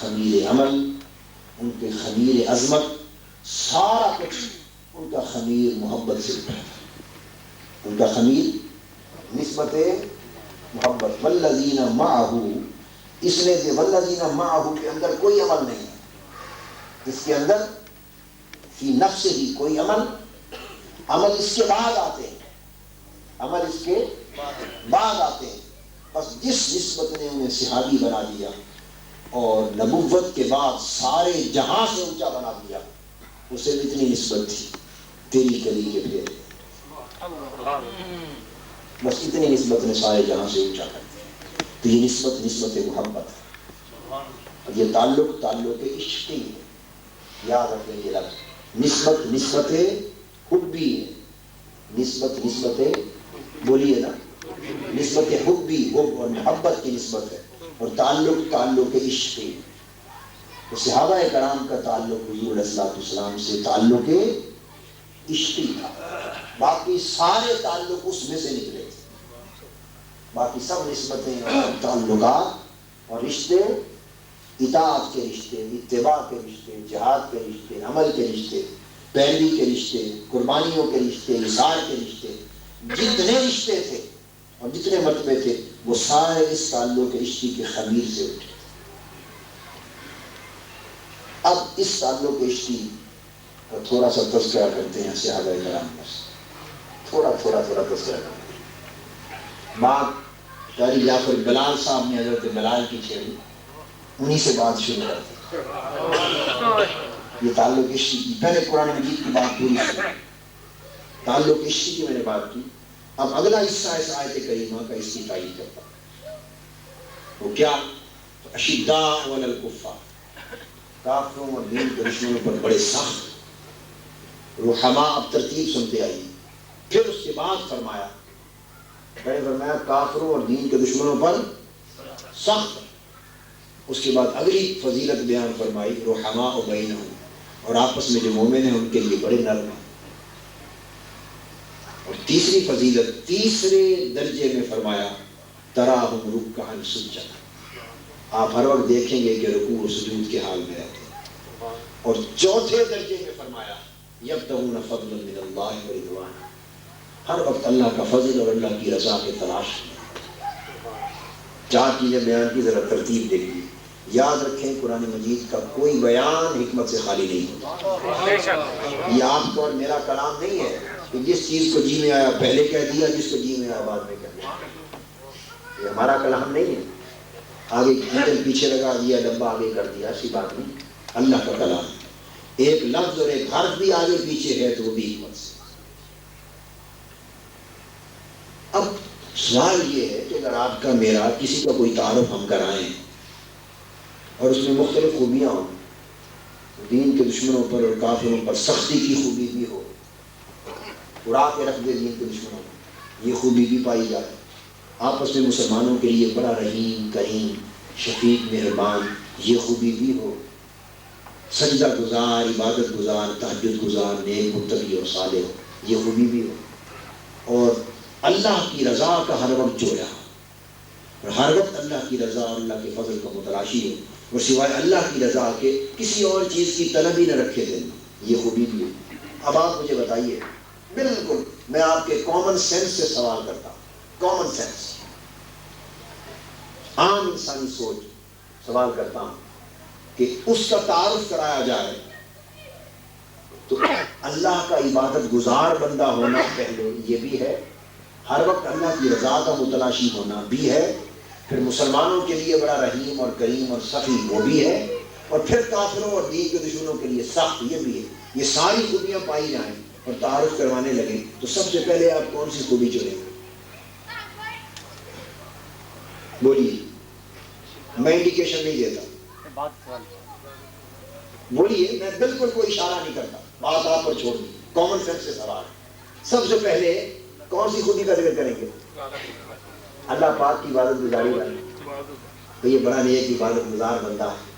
خمیر عمل، ان کے خمیر عظمت، سارا کچھ ان کا خمیر محبت سے اٹھا. ان کا خمیر نسبت محبت. والذین معہ، اس نے سے والذین معہ کے اندر کوئی عمل نہیں ہے، اس کے اندر فی نفس ہی کوئی عمل اس کے بعد آتے ہیں، عمل اس کے بعد آتے ہیں. بس جس نسبت نے انہیں صحابی بنا دیا اور نبوت کے بعد سارے جہاں سے اونچا بنا دیا، اسے بھی اتنی نسبت تھی، تیری کلی کے پھیرے. بس اتنی نسبت نے سارے جہاں سے اونچا کر دیا. تو یہ نسبت محبت ہے، اور یہ تعلق عشقی ہے. یاد رکھیں یہ لفظ، نسبت حبی ہے، نسبت بولیے نا، نسبت حبی، حب اور محبت کی نسبت ہے، اور تعلق عشقی. تو صحابہ کرام کا تعلق حضور علیہ السلام سے تعلق عشقی تھا. باقی سارے تعلق اس میں سے نکلے تھے. باقی سب نسبتیں اور تعلقات اور رشتے، اطاعت کے رشتے، اتباع کے رشتے، جہاد کے رشتے، عمل کے رشتے، پیروی کے رشتے، قربانیوں کے رشتے، اظہار کے رشتے، جتنے رشتے تھے اور جتنے مرتبے تھے وہ سارے اس تعلق عشقی کے خمیر سے اٹھے. اب اس تعلق عشقی کا تھوڑا سا تذکرہ کرتے ہیں صحابہ کرام میں سے، تھوڑا تذکرہ کرتے ہیں۔ بات قاری جعفر بلال صاحب نے حضرت بلال کی چھیڑی، انہی سے بات شروع کرتے ہیں۔ یہ تعلق عشقی کی، پہلے قرآن مجید کی بات پوری سنی، تعلق عشقی کی میں نے بات کی۔ اب اگلا حصہ اس آیت کریمہ کا اس کی تائید کرتا وہ کیا؟ اشداء علی الکفار، کافروں اور دین کے دشمنوں پر بڑے سخت، رحماء، اب ترتیب سنتے آئیے۔ پھر اس کے بعد فرمایا کافروں اور دین کے دشمنوں پر سخت، اس کے بعد اگلی فضیلت بیان فرمائی رحماء بینہم، اور آپس میں جو مومن ہیں ان کے لیے بڑے نرم ہیں۔ اور تیسری فضیلت تیسرے درجے میں فرمایا تراہم رکعا سجدا، آپ ہر وقت دیکھیں گے کہ رکوع و سجود کے حال میں رہتے ہیں۔ اور چوتھے درجے میں فرمایا یبتغون فضلا من اللہ ورضوانا، ہر وقت اللہ کا فضل اور اللہ کی رضا کے تلاش میں۔ چار چیزیں بیان کی، ذرا ترتیب دیکھیے۔ یاد رکھیں قرآن مجید کا کوئی بیان حکمت سے خالی نہیں ہوتا۔ یہ آپ کا اور میرا کلام نہیں ہے کہ جس چیز کو جی میں آیا پہلے کہہ دیا، جس کو جی میں آیا بعد میں کہہ دیا۔ یہ ہمارا کلام نہیں ہے، آگے انجن پیچھے لگا دیا، ڈبہ آگے کر دیا، ایسی بات نہیں۔ اللہ کا کلام ایک لفظ اور ایک حرف بھی آگے پیچھے ہے تو وہ بھی حکمت سے۔ اب سوال یہ ہے کہ اگر آپ کا میرا کسی کا کوئی تعارف ہم کرائیں اور اس میں مختلف خوبیاں ہوں، دین کے دشمنوں پر اور کافروں پر سختی کی خوبی بھی ہو، اڑا کے رکھ دے دین کے دشمنوں کو، یہ خوبی بھی پائی جائے، آپس میں مسلمانوں کے لیے بڑا رحیم کریم شفیق مہربان، یہ خوبی بھی ہو، سجدہ گزار، عبادت گزار، تہجد گزار، نیک متقی اور صالح ہو، یہ خوبی بھی ہو، اور اللہ کی رضا کا ہر وقت جویا، اور ہر وقت اللہ کی رضا اور اللہ کے فضل کا متلاشی ہو، اور سوائے اللہ کی رضا کے کسی اور چیز کی طلب ہی نہ رکھے دیں، یہ خوبی بھی ہے۔ اب آپ مجھے بتائیے، بالکل میں آپ کے کامن سینس سے سوال کرتا ہوں، کامن سینس، عام انسانی سوچ، سوال کرتا ہوں کہ اس کا تعارف کرایا جائے تو اللہ کا عبادت گزار بندہ ہونا پہلے یہ بھی ہے، ہر وقت اللہ کی رضا کا متلاشی ہونا بھی ہے، پھر مسلمانوں کے لیے بڑا رحیم اور کریم اور سخی وہ بھی ہے، اور پھر کافروں اور دین کے دشمنوں کے لیے سخت یہ بھی ہے۔ یہ ساری خوبیاں پائی جائیں اور تعارف کروانے لگیں تو سب سے پہلے آپ کون سی خوبی چنیں؟ بولیے، میں انڈیکیشن نہیں دیتا، بولیے، میں بالکل کوئی اشارہ نہیں کرتا، بات آپ پر چھوڑ دی، کامن سینس سے سوال۔ سب سے پہلے کون سی خوبی کا ذکر کریں گے؟ اللہ پاک کی عبادت گزاری کریں، تو یہ بڑا نیک عبادت گزار بندہ ہے۔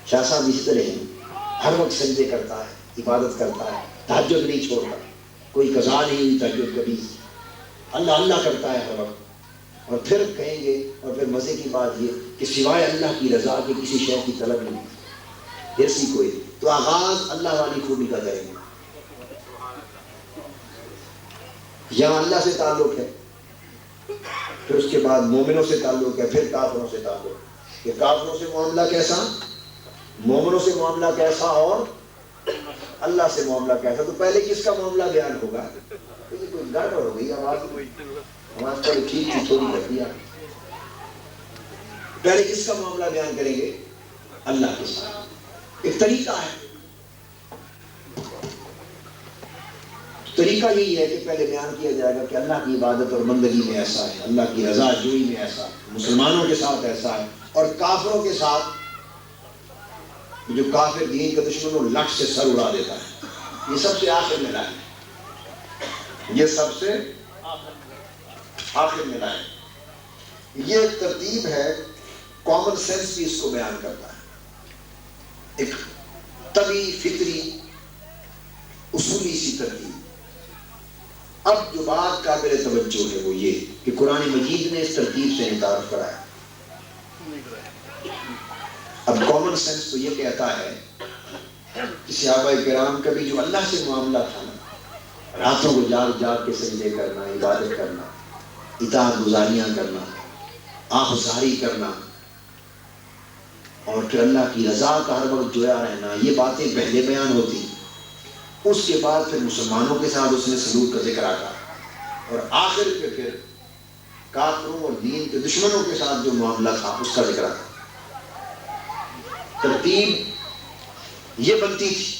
شاہ صاحب اسی طرح ہیں، ہر وقت سجدے کرتا ہے، عبادت کرتا ہے، تہجد نہیں چھوڑتا، کوئی قضا نہیں ہوئی تہجد کبھی، اللہ اللہ کرتا ہے ہر وقت۔ اور پھر کہیں گے، اور پھر مزے کی بات یہ کہ سوائے اللہ کی رضا کے کسی شے کی طلب نہیں، ایسی کوئی، تو آغاز اللہ والی خوبی کا کریں گے۔ یہاں اللہ سے تعلق ہے، پھر اس کے بعد مومنوں سے تعلق ہے، پھر کافروں سے تعلق، کہ کافروں سے معاملہ کیسا، مومنوں سے معاملہ کیسا، اور اللہ سے معاملہ کیسا۔ تو پہلے کس کا معاملہ بیان ہوگا؟ کوئی گڑبڑ ہو گئی، آواز پر ٹھیک تھی، تھوڑی کر دیا۔ پہلے کس کا معاملہ بیان کریں گے؟ اللہ کے ساتھ۔ ایک طریقہ ہے، طریقہ یہی ہے کہ پہلے بیان کیا جائے گا کہ اللہ کی عبادت اور بندگی میں ایسا ہے، اللہ کی رضا جوئی میں ایسا ہے، مسلمانوں کے ساتھ ایسا ہے، اور کافروں کے ساتھ جو کافر دین کا دشمن لٹ سے سر اڑا دیتا ہے، یہ سب سے آخر میں لائے، یہ سب سے آخر میں لائے۔ یہ ایک ترتیب ہے، کامن سینس بھی اس کو بیان کرتا ہے، ایک طبی فطری اصولی سی ترتیب۔ اب جو بات قابل توجہ ہے وہ یہ کہ قرآن مجید نے اس ترتیب سے انکار کرایا۔ اب کامن سینس تو یہ کہتا ہے کہ صحابہ کرام کا بھی جو اللہ سے معاملہ تھا نا، راتوں کو جاگ جاگ کے سجدے کرنا، عبادت کرنا، اطاعت گزاریاں کرنا، آہذاری کرنا، اور پھر اللہ کی رضا کا ہر وقت جویا رہنا، یہ باتیں پہلے بیان ہوتی، اس کے بعد پھر مسلمانوں کے ساتھ اس نے سلوک کا ذکر آتا، اور آخر پہ پھر کافروں اور دین کے دشمنوں کے ساتھ جو معاملہ تھا اس کا ذکر آتا۔ ترتیب یہ بنتی تھی،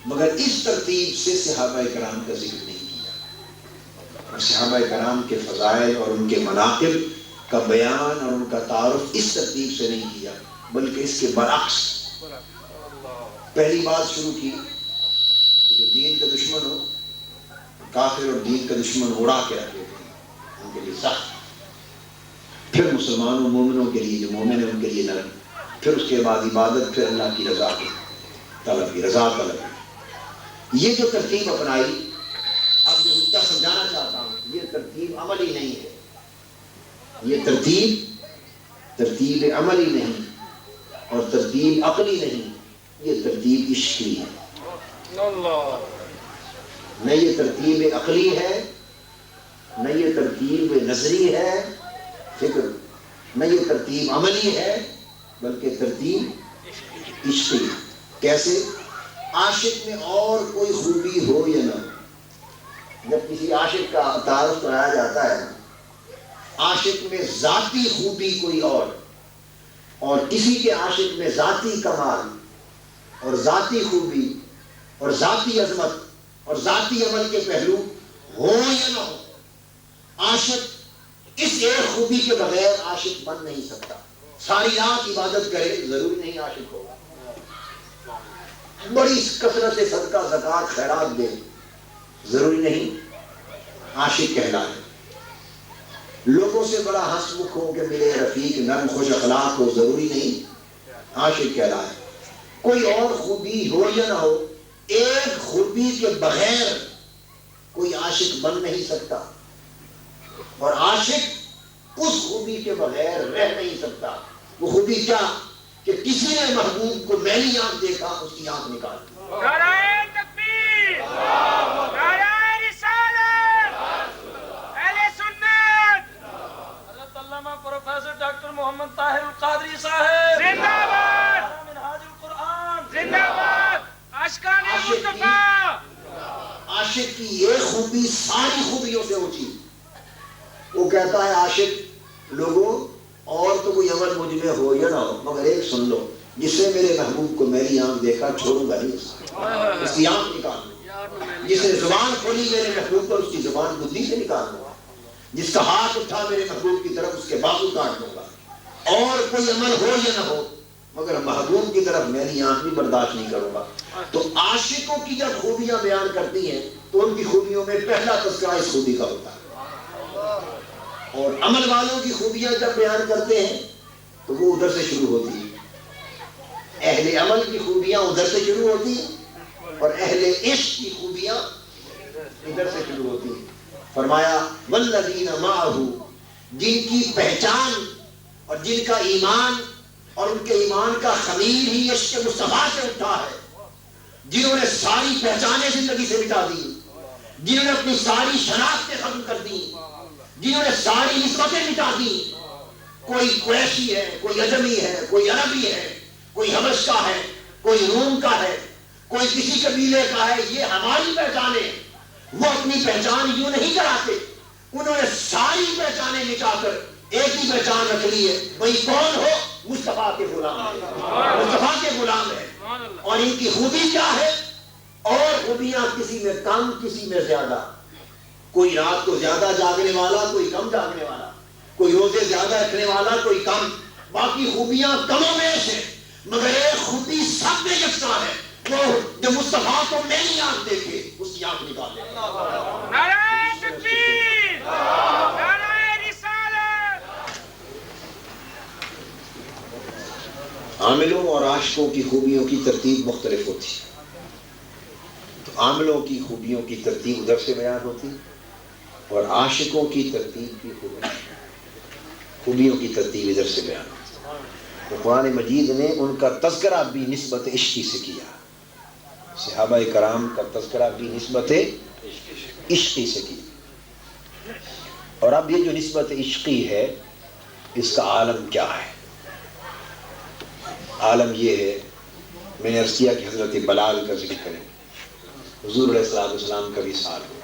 مگر اس ترتیب سے صحابہ کرام کا ذکر نہیں کیا، اور صحابہ کرام کے فضائل اور ان کے مناقب کا بیان اور ان کا تعارف اس ترتیب سے نہیں کیا، بلکہ اس کے برعکس پہلی بات شروع کی کہ جو دین کا دشمن ہو، کافر اور دین کا دشمن اڑا کے رکھے تھے ان کے لیے سخت، پھر مسلمانوں مومنوں کے لیے جو مومن ہیں ان کے لیے نرم، پھر اس کے بعد عبادت، پھر اللہ کی رضا کی طلب کی، رضا طلب کی۔ یہ جو ترتیب اپنائی، اب جو نقطہ سمجھانا چاہتا ہوں، یہ ترتیب عملی نہیں ہے، یہ ترتیب عملی نہیں اور ترتیب عقلی نہیں، یہ ترتیب عشقی ہے۔ نہ یہ ترتیب عقلی ہے، نہ یہ ترتیب نظری ہے فکر، نہ یہ ترتیب عملی ہے، بلکہ ترتیب عشقی۔ کیسے؟ عاشق میں اور کوئی خوبی ہو یا نہ ہو، جب کسی عاشق کا تعارف کرایا جاتا ہے، عاشق میں ذاتی خوبی کوئی اور کسی کے عاشق میں ذاتی کمال اور ذاتی خوبی اور ذاتی عظمت اور ذاتی عمل کے پہلو ہو یا نہ ہو، عاشق اس ایک خوبی کے بغیر عاشق بن نہیں سکتا۔ ساری رات عبادت کرے، ضروری نہیں عاشق ہوگا، بڑی کثرت سے صدقہ زکوٰۃ خیرات دے، ضروری نہیں عاشق کہلائے، لوگوں سے بڑا ہنس مکھ ہو کے ملے، رفیق نرم خوش اخلاق ہو، ضروری نہیں عاشق کہلائے۔ کوئی اور خوبی ہو یا نہ ہو، ایک خوبی کے بغیر کوئی عاشق بن نہیں سکتا، اور عاشق اس خوبی کے بغیر رہ نہیں سکتا۔ وہ خوبی کیا؟ کہ کسی نے محبوب کو میلی آنکھ دیکھا، اس کی آنکھ نکال دی۔ نعرہ تکبیر، نعرہ رسالت، اہل سنت، حضرت علامہ پروفیسر ڈاکٹر محمد طاہر القادری صاحب زندہ باد، منہاج القرآن زندہ باد، عاشقان مصطفیٰ۔ عاشق کی یہ خوبی ساری خوبیوں سے اونچی، وہ کہتا ہے عاشق لوگوں اور تو کوئی عمل مجھ میں ہو یا نہ ہو، مگر ایک سن لو، جس سے میرے محبوب کو میری آنکھ دیکھا چھوڑوں گا نہیں، اس کی آنکھ نکال دوں، جس نے زبان کھولی میرے محبوب پر، اس کی زبان بدھی سے نکال دوں گا، جس کا ہاتھ اٹھا میرے محبوب کی طرف، اس کے بازو کاٹ دوں گا، اور کوئی عمل ہو یا نہ ہو مگر محبوب کی طرف میری آنکھ بھی برداشت نہیں کروں گا۔ تو عاشقوں کی جب خوبیاں بیان کرتی ہیں تو ان کی خوبیوں میں پہلا تذکرہ اس خوبی کا ہوتا ہے، اور عمل والوں کی خوبیاں جب بیان کرتے ہیں تو وہ ادھر سے شروع ہوتی ہیں، اہل عمل کی خوبیاں ادھر سے شروع ہوتی ہیں، اور اہل عشق کی خوبیاں ادھر سے شروع ہوتی ہیں۔ فرمایا والذین معہ، جن کی پہچان اور جن کا ایمان اور ان کے ایمان کا خمیر ہی عشق مصطفیٰ سے اٹھا ہے، جنہوں نے ساری پہچانیں زندگی سے مٹا دی، جنہوں نے اپنی ساری شناختیں ختم کر دی، جنہوں نے ساری نسبتیں مٹا دی، کوئی قریشی ہے، کوئی عجمی ہے، کوئی عربی ہے، کوئی حبش کا ہے، کوئی روم کا ہے، کوئی کسی قبیلے کا ہے، یہ ہماری پہچانیں، وہ اپنی پہچان یوں نہیں کراتے، انہوں نے ساری پہچانیں مٹا کر ایک ہی پہچان رکھ لی ہے، وہی کون ہو؟ مصطفیٰ کے غلام ہے، مصطفیٰ کے غلام ہے۔ اور ان کی خوبی کیا ہے؟ اور خوبیاں کسی میں کم، کسی میں زیادہ، کوئی رات کو زیادہ جاگنے والا، کوئی کم جاگنے والا، کوئی روزے زیادہ رکھنے والا، کوئی کم، باقی خوبیاں کم و بیش ہیں، مگر ایک خوبی سب میں یکساں ہے، وہ جو مصطفیٰ کو میری آنکھ دیکھے اس کی آنکھ نکال دے۔ نعرہ تکبیر، نعرہ رسالت۔ عاملوں اور عاشقوں کی خوبیوں کی ترتیب مختلف ہوتی ہے، تو عاملوں کی خوبیوں کی ترتیب ادھر سے بیان ہوتی اور عاشقوں کی ترتیب کی خوبیوں کی ترتیب ادھر سے بیان ہوتی۔ تو قرآن مجید نے ان کا تذکرہ بھی نسبت عشقی سے کیا، صحابہ کرام کا تذکرہ بھی نسبت عشقی سے کیا، اور اب یہ جو نسبت عشقی ہے اس کا عالم کیا ہے؟ عالم یہ ہے، میں نے عرض کیا کہ حضرت بلال کا ذکر کریں، حضور علیہ السلام کا وصال ہوا،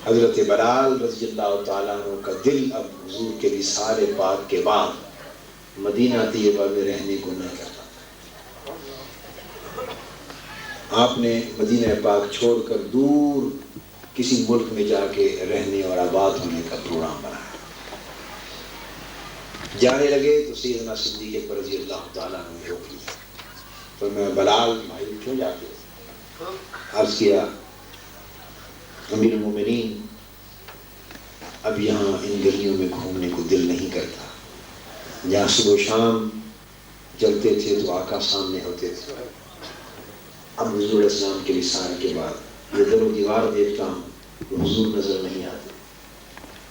حضرت بلال رضی اللہ تعالیٰ عنہ کا دل اب حضور کے وصال پاک کے بعد مدینہ طیبہ میں رہنے کو نہ کرتا تھا۔ آپ نے مدینہ پاک چھوڑ کر دور کسی ملک میں جا کے رہنے اور آباد ہونے کا پروگرام بنایا۔ جانے لگے تو سیدنا صدیق اکبر رضی اللہ تعالیٰ عنہ نے روک لیا، تو میں بلال بھائی کیوں جاتے ہو؟ عرض کیا امیر المومنین اب یہاں ان گلیوں میں گھومنے کو دل نہیں کرتا، جہاں صبح و شام چلتے تھے تو آقا سامنے ہوتے تھے، اب حضور علیہ السلام کے وصال کے بعد یہ در و دیوار دیکھتا ہوں تو حضور نظر نہیں آتے،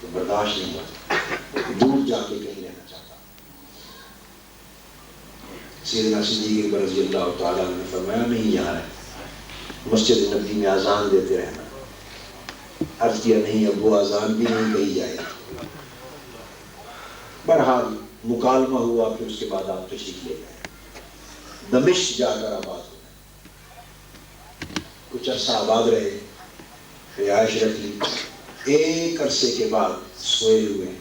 تو برداشت نہیں ہوتا، دور جا کے کہیں رہنا چاہتا۔ سیدنا صدیق اکبر رضی اللہ تعالیٰ نے فرمایا نہیں یہاں ہے، مسجد نبوی میں اذان دیتے رہنا۔ عرض کیا نہیں اب وہ اذان بھی نہیں کہی جائے۔ بہرحال مکالمہ ہوا، پھر اس کے بعد آپ تشریف لے گئے، دمشق جا کر آباد ہو گئے، کچھ عرصہ آباد رہے، رہائش رکھ لی۔ ایک عرصے کے بعد سوئے ہوئے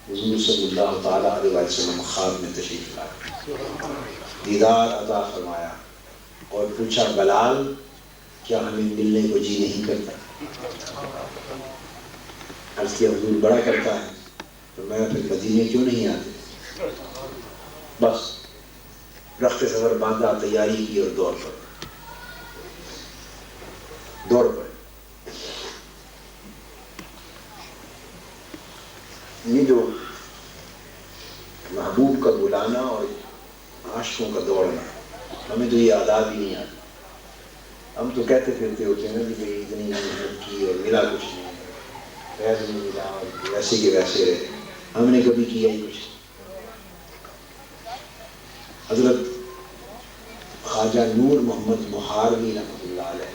حضور صلی اللہ تعالیٰ علیہ وسلم خواب میں تشریف لائے، دیدار عطا فرمایا اور پوچھا بلال کیا ہمیں ملنے کو جی نہیں کرتا؟ عرض کیا حضور بڑا کرتا ہے، تو میں پھر مدینے کیوں نہیں آتے؟ بس رخت سفر باندھا، تیاری کی اور دوڑ پڑے۔ یہ جو محبوب کا بلانا اور عاشقوں کا دوڑنا، ہمیں تو یہ آداب ہی نہیں آتے۔ ہم تو کہتے پھرتے ہوتے ہیں نا کہ بھائی اتنی محنت کی اور ملا کچھ نہیں، فیض نہیں ملا اور ویسے کے ویسے رہے، ہم نے کبھی کیا ہی کچھ۔ حضرت خواجہ نور محمد مہاروی رحمۃ اللہ علیہ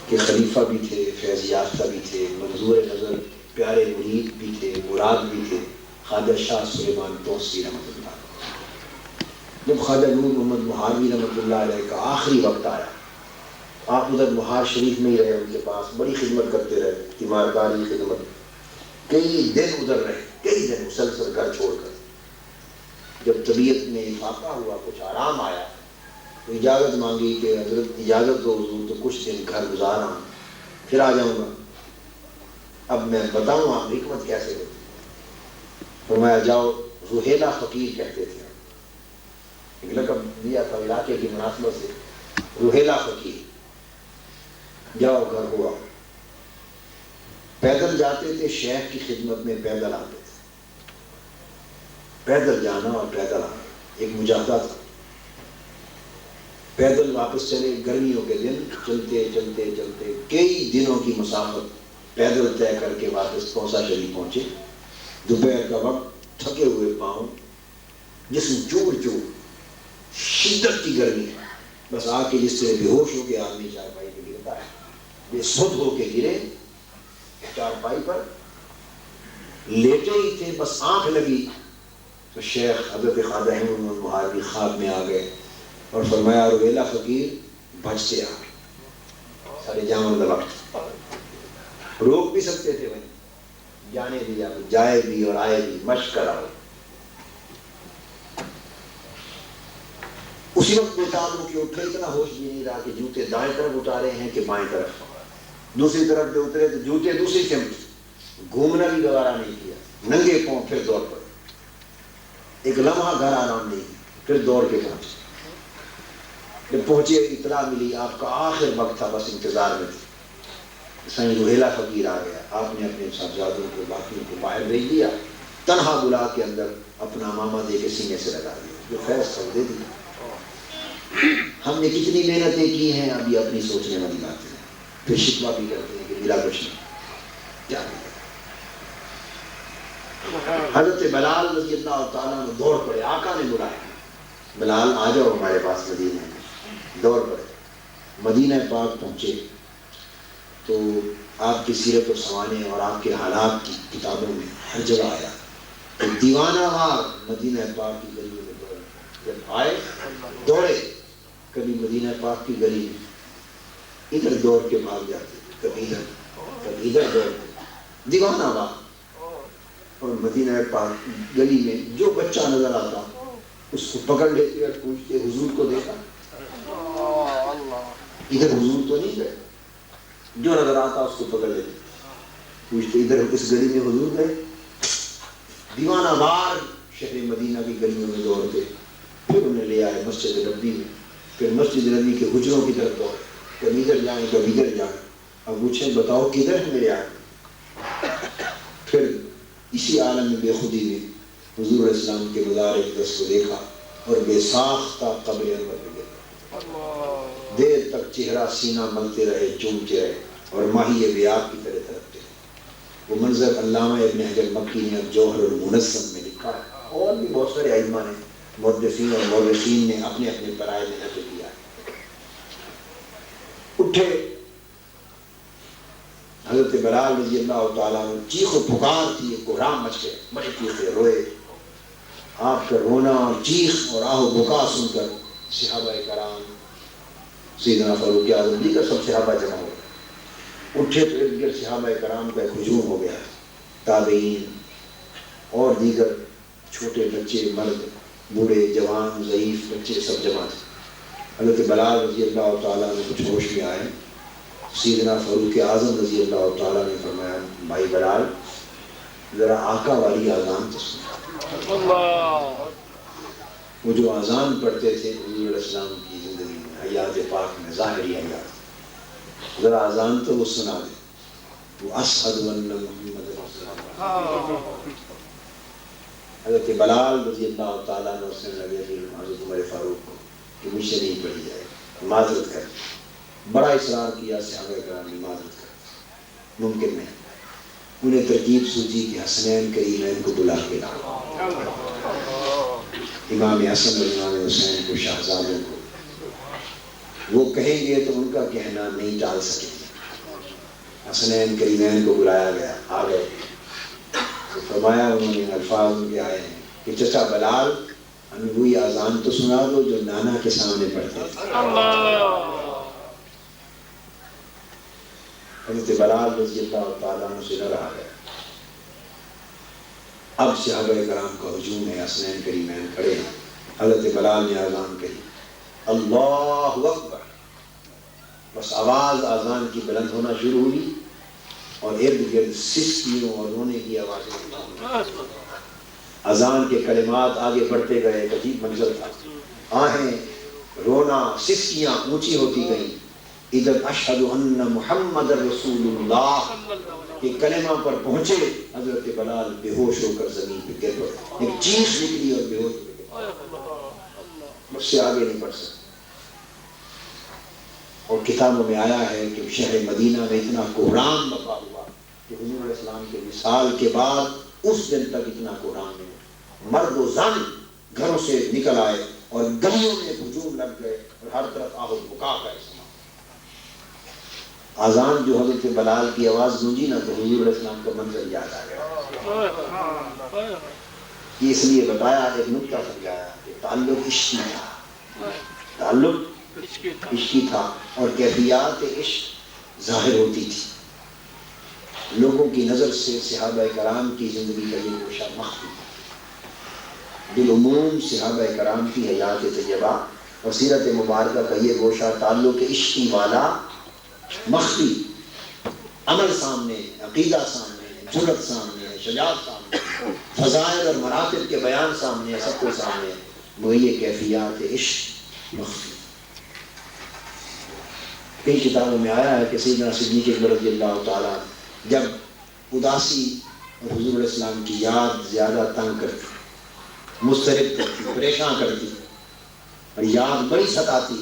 کے خلیفہ بھی تھے، فیض یافتہ بھی تھے، منظور نظر پیارے مرید بھی تھے، مراد بھی تھے، خواجہ شاہ سلیمان توسی رحمۃ اللہ علیہ۔ جب خواجہ نور محمد مہاروی رحمۃ اللہ علیہ کا آخری وقت آیا، آپ ادھر مہار شریف میں ہی رہے، ان کے پاس بڑی خدمت کرتے رہے، تیمارداری خدمت، کئی دن ادھر رہے، کئی دن مسلسل گھر چھوڑ کر۔ جب طبیعت میں افاقہ ہوا، کچھ آرام آیا، تو اجازت مانگی کہ حضرت اجازت دو حضور، تو کچھ دن گھر گزار آؤں، پھر آ جاؤں گا۔ اب میں بتاؤں آپ حکمت کیسے ہوتی۔ فرمایا جاؤ، روحیلا فقیر کہتے تھے، ایک لقب دیا تھا علاقے کی مناسبت سے، روحیلا فقیر، جاؤ گھر ہوا۔ پیدل جاتے تھے، شیخ کی خدمت میں پیدل آتے تھے، پیدل جانا اور پیدل آنا ایک مجاہدہ تھا۔ پیدل واپس چلے، گرمیوں کے دن چلتے چلتے چلتے کئی دنوں کی مسافت پیدل طے کر کے واپس کوسہ شریف پہنچے۔ دوپہر کا وقت، تھکے ہوئے پاؤں، جسم چور چور، شدت کی گرمی، بس آ کے جس سے بے ہوش ہو کے آدمی چارپائی پہ گرتا ہے، بے سدھ ہو کے گرے چارپائی پر، لیٹے ہی تھے، بس آنکھ لگی تو شیخ حضرت خواجہ نور مہاروی خواب میں آ گئے اور فرمایا روحیلا فقیر بچتے آ گئے، سارے جامن دا وقت روک بھی سکتے تھے، وہیں جانے دیا، جائے بھی اور آئے بھی، مشق کراؤ۔ اسی وقت بیتاب ہو کے اٹھے، اتنا ہوش بھی نہیں رہا کہ جوتے دائیں طرف اتارے ہیں کہ بائیں طرف، دوسری طرف پہ اترے تو جوتے دوسری سمت، گھومنا بھی گوارا نہیں کیا، ننگے پاؤں پھر دوڑ پڑے، ایک لمحہ گھر آرام نہیں، پھر دوڑ کے پہنچے۔ جب پہنچے اطلاع ملی آپ کا آخر وقت تھا، بس انتظار میں تھے، سائیں روحیلا فقیر آ گیا۔ آپ نے اپنے صاحبزادوں کو، باقیوں کو باہر بھیج دیا، تنہا بلا کے اندر اپنا امامہ دے کے سینے سے لگا دیا، جو فیض تھا دے دیا۔ ہم نے کتنی محنتیں کی ہیں، ابھی اپنی سوچنے والی باتیں ہیں، پھر شکوہ بھی کرتے ہیں کہ ملا کچھ نہیں، کیا ملا۔ حضرت بلال رضی اللہ تعالیٰ نے دوڑ پڑے، آقا نے بلایا، بلال آ جاؤ ہمارے پاس مدینے میں۔ دوڑ پڑے، مدینہ پاک پہنچے تو آپ کی سیرت و سوانے اور آپ کے حالات کی کتابوں میں ہر جگہ آیا تو دیوانہ وار مدینہ پاک کی گلیوں میں دوڑے، جب آئے دوڑے، کبھی مدینہ پاک کی گلی میں ادھر دوڑ کے بھاگ جاتے، کبھی ادھر دوڑتے، دیوانہ وار۔ اور مدینہ پاک گلی میں جو بچہ نظر آتا اس کو پکڑ لیتے اور پوچھتے حضور کو دیکھا؟ ادھر حضور تو نہیں گئے؟ جو نظر آتا اس کو پکڑ لیتے، پوچھتے ادھر اس گلی میں حضور گئے؟ دیوانہ وار شہر مدینہ کی گلیوں میں دوڑتے، پھر انہیں لے آئے مسجد نبوی میں، پھر مسجد نبوی کے حجروں کی طرف دوڑے، کبھی ادھر جائیں کبھی ادھر جائیں، اب پوچھیں بتاؤ کدھر ہے میرے آئے؟ پھر اسی عالم بے خودی میں حضور علیہ السلام کے مزار اقدس کو دیکھا اور بے ساختہ قبر انور میں گیا، دیر تک چہرہ سینہ ملتے رہے، چومتے رہے اور ماہی بیاب کی طرح تڑپتے رہے۔ وہ منظر علامہ ابن حجر مکی نے جوہر المنظم میں لکھا ہے، اور بھی بہت سارے ائمہ نے، محدثین اور مورخین نے اپنے اپنے برائے میں نقل کیا ہے۔ اٹھے حضرت بلال رضی اللہ تعالیٰ عنہ، چیخ و پکار تھی، ایک کوہرام مچ گئے، بڑے چیخے روئے۔ آپ کا رونا اور چیخ اور آہ و بکا سن کر صحابہ کرام، سیدنا فاروق اعظم دیگر سب صحابہ جمع ہو گئے، اٹھے تو ارد گرد صحابہ کرام کا ایک ہجوم ہو گیا، تابعین اور دیگر چھوٹے بچے، مرد، بوڑھے، جوان، ضعیف بچے سب جمع تھے۔ حضرت بلال رضی اللہ تعالیٰ نے کچھ ہوش میں آئے، سیدنا فاروق اعظم رضی اللہ تعالیٰ نے فرمایا بھائی بلال ذرا آقا والی اذان تو سن۔ وہ جو اذان پڑھتے تھے حضور علیہ السلام کی زندگی میں، حیات پاک میں، ظاہری حیات، ذرا اذان تو وہ سنا دے، وہ اشہد ان محمد رسول اللہ۔ حضرت بلال رضی اللہ تعالیٰ نے اس نے لگے حضرت عمر فاروق کو کہ مجھ سے نہیں پڑھی جائے، معذرت کر، بڑا اصرار کیا صحابہ کرام نے معذرت کر، ممکن نہیں۔ انہیں ترکیب سوچی کہ حسنین کریمین کو بلا کے لاؤ، امام حسن اور امام حسین کو، شہزادوں کو، وہ کہیں گے تو ان کا کہنا نہیں ٹال سکے۔ حسنین کریمین کو بلایا گیا، آ گئے تو فرمایا، انہوں نے الفاظ ان کے آئے ہیں کہ چچا بلال ہمیں وہی اذان تو سنا دو جو نانا کے سامنے پڑھتے تھے۔ حضرت بلال رضی اللہ تعالیٰ عنہ سے نہ رہا گیا، اب صحابہ کرام کا ہجوم ہے، حسنین کریمین کھڑے ہیں، حضرت بلال نے اذان کہی، اللہ اکبر، بس آواز اذان کی بلند ہونا شروع ہوئی اور ارد گرد سسکیوں اور رونے کی آوازیں، اذان کے کلمات آگے بڑھتے گئے، ایک عجیب منظر تھا، آہیں، رونا، سسکیاں اونچی ہوتی گئیں، ادھر اشہد ان محمد رسول اللہ کے کلمہ پر پہنچے، حضرت بلال بے ہوش ہو کر زمین پہ گر پڑے، ایک چیخ نکلی اور بے ہوش ہو گئے، مجھ سے آگے نہیں بڑھ سکتے۔ اور کتابوں میں آیا ہے کہ شہر مدینہ میں اتنا کوہرام بپا ہوا کہ حضور علیہ السلام کے وصال کے بعد اس دن تک اتنا کوہرام نہیں ہوا، مرد و زن گھروں سے نکل آئے اور گلیوں میں ہجوم لگ گئے اور ہر طرف آہ و بکا کا اسلام۔ اذان جو حضرت بلال کی آواز گونجی نا تو حضور علیہ السلام کا منظر یاد آ گیا۔ یہ اس لیے بتایا، ایک نکتہ سمجھایا کہ تعلق عشقی تھا، تعلق عشقی تھا اور کیفیات عشق ظاہر ہوتی تھی، لوگوں کی نظر سے صحابہ کرام کی زندگی کا یہ گوشہ مخفی تھا۔ بالعموم صحابہ کرام کی حیات طیبہ اور سیرت مبارکہ کا یہ گوشہ تعلق عشقی والا مخفی، عمل سامنے، عقیدہ سامنے، جرأت سامنے، شجاعت سامنے، فضائل اور مراتب کے بیان سامنے، سب کو سامنے، وہ یہ کیفیات عشق مخفی۔ کئی کتابوں میں آیا ہے کہ سیدنا صدیق اکبر رضی اللہ تعالیٰ جب اداسی اور حضور علیہ السلام کی یاد زیادہ تنگ کرتی، مضطرب کرتی، پریشان کرتی اور یاد بڑی ستاتی،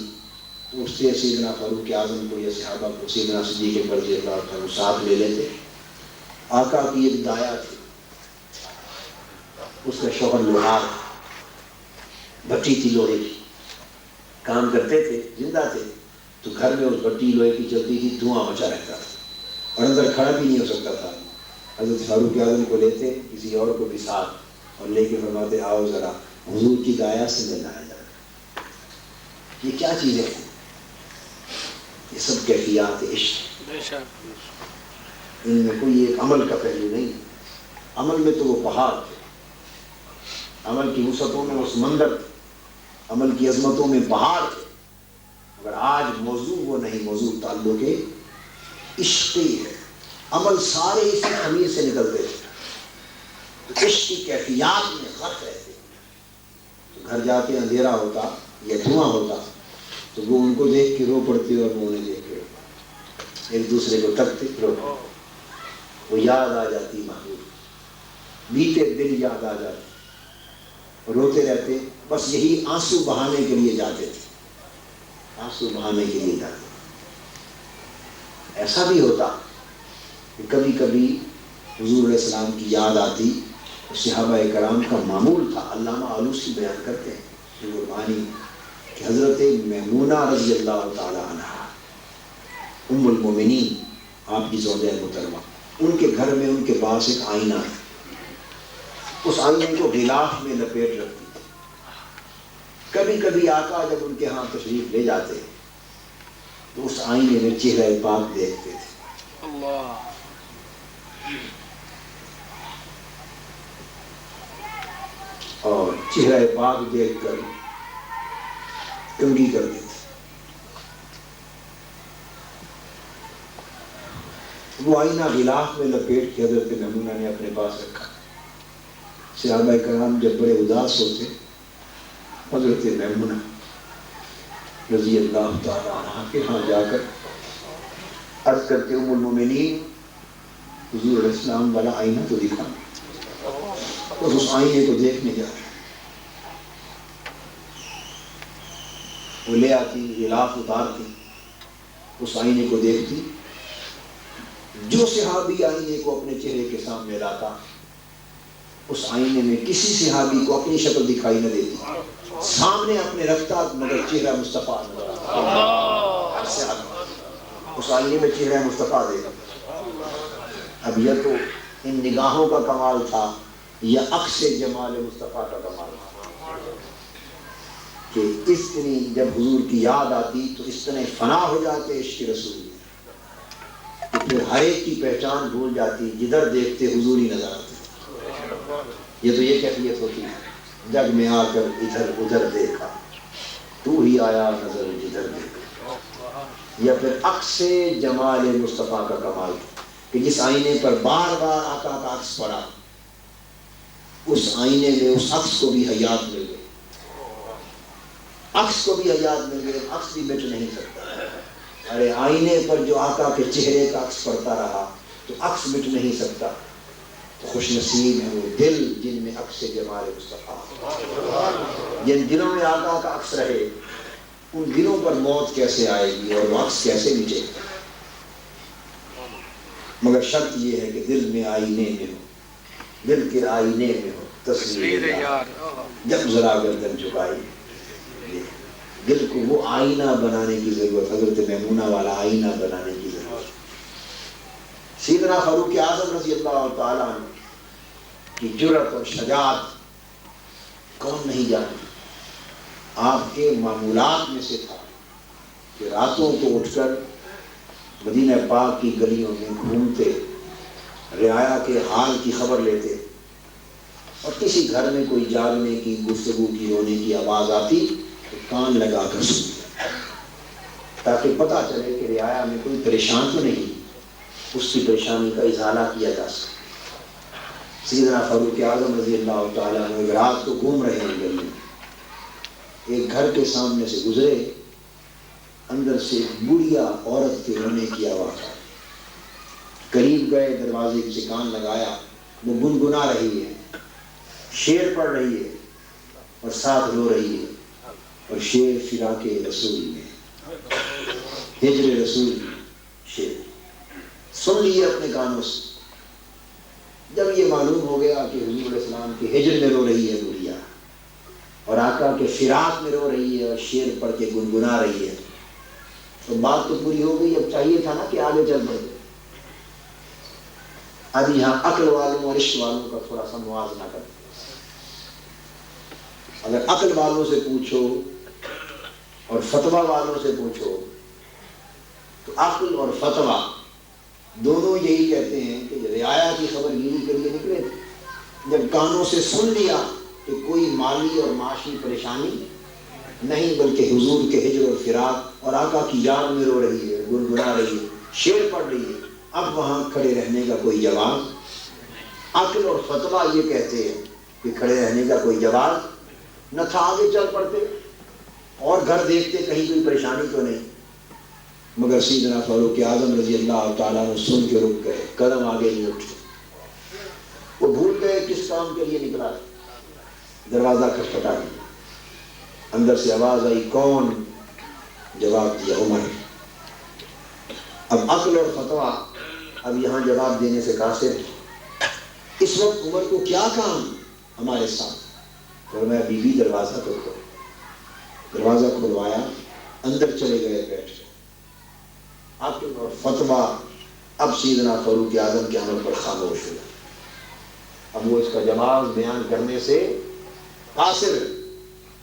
تو اس سے سیدنا فاروق اعظم کو یا صحابہ کو سیدنا صدیق اکبر رضی اللہ تعالیٰ ساتھ لے لیتے۔ آقا کی ایک دایا تھی، اس کا شوہر لوہار، بھٹی تھی لوہے کی، کام کرتے تھے، زندہ تھے، تو گھر میں اس بھٹی لوہے کی چلتی تھی، دھواں مچا رہتا تھا اور اندر کھڑا بھی نہیں ہو سکتا تھا۔ حضرت فاروق اعظم کو لیتے، کسی اور کو بھی ساتھ، اور لے کے فرماتے آؤ ذرا حضور کی دایا سے ملایا جائے. یہ کیا چیزیں ہیں؟ یہ سب کیفیات عشق. ان میں کوئی ایک عمل کا پہلو نہیں. عمل میں تو وہ پہاڑ تھے، عمل کی وسعتوں میں وہ سمندر تھے، عمل کی عظمتوں میں پہاڑ تھے، مگر آج موضوع وہ نہیں، موضوع تعلق عشقی ہے. عمل سارے اسی خمیر سے نکلتے تھے، تو عشق کی کیفیات میں غرق رہتے. تو گھر جا کے اندھیرا ہوتا یا دھواں ہوتا تو وہ ان کو دیکھ کے رو پڑتے اور وہ انہیں دیکھ کے رو پڑتے، ایک دوسرے کو تکتے رو پڑتے. وہ یاد آ جاتی محبوب، بیتے دل یاد آ جاتے، روتے رہتے. بس یہی آنسو بہانے کے لیے جاتے تھے، آنسو بہانے کے لیے جاتے. ایسا بھی ہوتا کہ کبھی کبھی حضور علیہ السلام کی یاد آتی. صحابہ کرام کا معمول تھا. علامہ آلوسی بیان کرتے ہیں قربانی کہ حضرت میمونہ رضی اللہ تعالی عنہ ام المومنین، آپ کی زوجہ محترمہ، ان کے گھر میں ان کے پاس ایک آئینہ ہے. اس آئینے کو غلاف میں لپیٹ رکھتی تھی. کبھی کبھی آقا جب ان کے ہاں تشریف لے جاتے تو اس آئینے میں چہرہ پاک دیکھتے تھے. اللہ. اور چہرہ پاک دیکھ کر کنگھی کر دیتے. وہ آئینہ غلاف میں لپیٹ کے حضرت میمونہ نے اپنے پاس رکھا. صحابہ کرام جب بڑے اداس ہوتے حضرت میمونہ رضی اللہ تعالی عنہ کے ہاں جا کر عرض کرتے ام المومنین حضور علیہ السلام والا آئینہ تو دکھا. اور اس آئینے کو دیکھنے جا رہے، وہ لے آتی، غلاف اتارتی، اس آئینے کو دیکھتی. جو صحابی آئینے کو اپنے چہرے کے سامنے لاتا اس آئینے میں کسی صحابی کو اپنی شکل دکھائی نہ دیتی. سامنے اپنے رکھتا مگر چہرہ مصطفیٰ نظر آتا. اس آئینے میں چہرہ مصطفیٰ دیکھا. اب یہ تو ان نگاہوں کا کمال تھا یا عکس جمال مصطفیٰ کا کمال تھا کہ اس طرح جب حضور کی یاد آتی تو اس طرح فنا ہو جاتے عشق رسول میں کہ پھر ہر ایک کی پہچان بھول جاتی. جدھر دیکھتے حضور ہی نظر آتے. یہ تو یہ کیفیت ہوتی ہے. جگ میں آ کر ادھر ادھر دیکھا، تو ہی آیا نظر جدھر دیکھا. یا پھر عکس جمال مصطفیٰ کا کمال کہ جس آئینے پر بار بار آقا کا عکس پڑا اس آئینے میں اس عکس کو بھی حیات مل گئی. عکس کو بھی حیات مل گئی. عکس بھی مٹ نہیں سکتا. ارے آئینے پر جو آقا کے چہرے کا عکس پڑتا رہا تو عکس مٹ نہیں سکتا. تو خوش نصیب ہے وہ دل جن میں عکس جمال مصطفیٰ، جن دلوں میں آقا کا عکس رہے ان دلوں پر موت کیسے آئے گی اور وہ عکس کیسے مٹے گا. مگر شرط یہ ہے کہ دل میں آئینے میں ہو، دل کے آئینے میں ہو تصویر یار. جب ذرا گردن جھکائی دل کو وہ آئینہ بنانے کی ضرورت، حضرت میمونہ والا آئینہ بنانے کی ضرورت. سیدنا فاروق اعظم رضی اللہ تعالیٰ عنہ کی جرأت اور شجاعت کون نہیں جانتا. آپ کے معمولات میں سے تھا کہ راتوں کو اٹھ کر مدینہ پاک کی گلیوں میں گھومتے، رعایا کے حال کی خبر لیتے، اور کسی گھر میں کوئی جاگنے کی، گفتگو کی، رونے کی آواز آتی تو کان لگا کر سنتے تاکہ پتہ چلے کہ رعایا میں کوئی پریشان تو نہیں، اس کی پریشانی کا ازالہ کیا جا سکے. سیدنا فاروق اعظم رضی اللہ تعالیٰ عنہ ایک رات کو گھوم رہے ہیں گلی میں، ایک گھر کے سامنے سے گزرے، اندر سے بڑھیا عورت کے رونے کی آواز آئی. قریب گئے، دروازے سے کان لگایا، وہ گنگنا رہی ہے، شعر پڑھ رہی ہے اور ساتھ رو رہی ہے، اور شعر فراق رسول میں، ہجر رسول میں شعر سن لیے اپنے کانوں سے. جب یہ معلوم ہو گیا کہ حضور علیہ السلام کے ہجر میں رو رہی ہے بڑھیا اور آقا کے فراق میں رو رہی ہے اور شعر پڑھ کے گنگنا رہی ہے تو بات تو پوری ہو گئی. اب چاہیے تھا نا کہ آگے چل پڑے. اب یہاں عقل والوں اور عشق والوں کا تھوڑا سا موازنہ کرتے. اگر عقل والوں سے پوچھو اور فتویٰ والوں سے پوچھو تو عقل اور فتویٰ دونوں یہی کہتے ہیں کہ رعایا کی خبر گیری کے لیے نکلے تھے، جب کانوں سے سن لیا کہ کوئی مالی اور معاشی پریشانی نہیں بلکہ حضور کے ہجر اور فراق اور آقا کی یاد میں رو رہی ہے، گنگنا رہی ہے، شعر پڑھ رہی ہے، اب وہاں کھڑے رہنے کا کوئی جواب. عقل اور فتویٰ یہ کہتے ہیں کہ کھڑے رہنے کا کوئی جواب نہ تھا، آگے چل پڑتے اور گھر دیکھتے کہیں کوئی پریشانی تو نہیں. مگر سیدنا فاروق اعظم رضی اللہ تعالیٰ نے سن کے رک گئے، قدم آگے نہیں اٹھے. وہ بھول گئے کس کام کے لیے نکلا. دروازہ کھٹکھٹا گیا، اندر سے آواز آئی، کون؟ جواب دیا، عمر. اب عقل اور فتویٰ اب یہاں جواب دینے سے قاصر ہے. اس وقت عمر کو کیا کام ہمارے ساتھ؟ فرمایا بی بی دروازہ تو کھولو. دروازہ کھلوایا، اندر چلے گئے، بیٹھ گئے. عقل اور فتویٰ اب سیدنا فاروق اعظم کے عمل پر خاموش ہوا. اب وہ اس کا جواز بیان کرنے سے قاصر ہے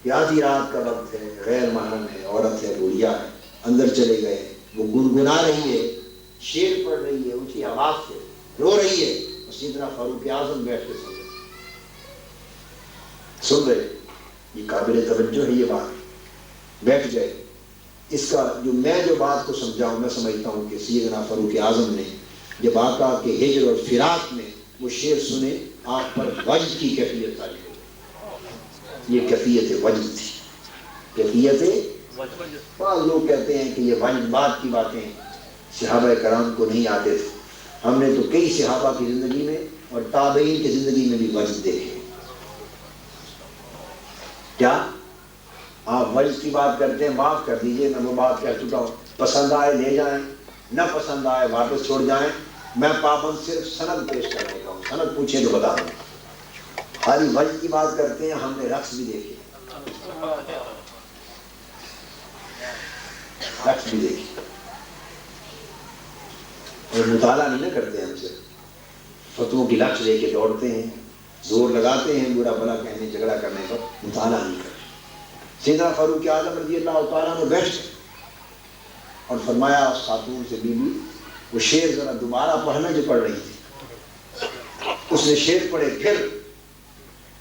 کہ آدھی رات کا وقت ہے، غیر محرم ہے، عورت ہے، بوڑھیا ہے. اندر چلے گئے، وہ گنگنا رہی ہے، شعر پڑھ رہی ہے، اونچی آواز سے رو رہی ہے، اور سیدنا فاروق اعظم بیٹھ کے سن رہے. یہ قابل توجہ ہے یہ بات. بیٹھ گئے. اس کا جو بات کو سمجھاؤں، میں سمجھتا ہوں کہ سیدنا فاروق اعظم نے جب آقا کے ہجر اور فراق میں وہ شعر سنے، آپ پر وجد کی کیفیت تاری ہوئی. یہ کیفیت وجد تھی. کیفیت بعض لوگ کہتے ہیں کہ یہ وجد بات کی باتیں صحابہ کرام کو نہیں آتے تھے. ہم نے تو کئی صحابہ کی زندگی میں اور تابعین کی زندگی میں بھی وجد دیکھے. کیا آپ وجد کی بات کرتے ہیں؟ معاف کر دیجئے، میں وہ بات کہہ چکا ہوں. پسند آئے لے جائیں، نہ پسند آئے واپس چھوڑ جائیں. میں پابند صرف سند پیش کرنے کا ہوں. سند پوچھیں تو بتا دوں. خالی وجد کی بات کرتے ہیں. ہم نے رقص بھی دیکھے، رقص بھی دیکھے، اور مطالعہ نہیں نہ کرتے. ہم سے فتووں کی لفظ لے کے دوڑتے ہیں، زور لگاتے ہیں برا بھلا کہنے جھگڑا کرنے پر، مطالعہ نہیں کرتے. سیدنا فاروق اعظم رضی اللہ تعالیٰ نے بیٹھ اور فرمایا اس خاتون سے، بی بی وہ شعر ذرا دوبارہ پڑھنا جو پڑھ رہی تھی. اس نے شعر پڑھے پھر،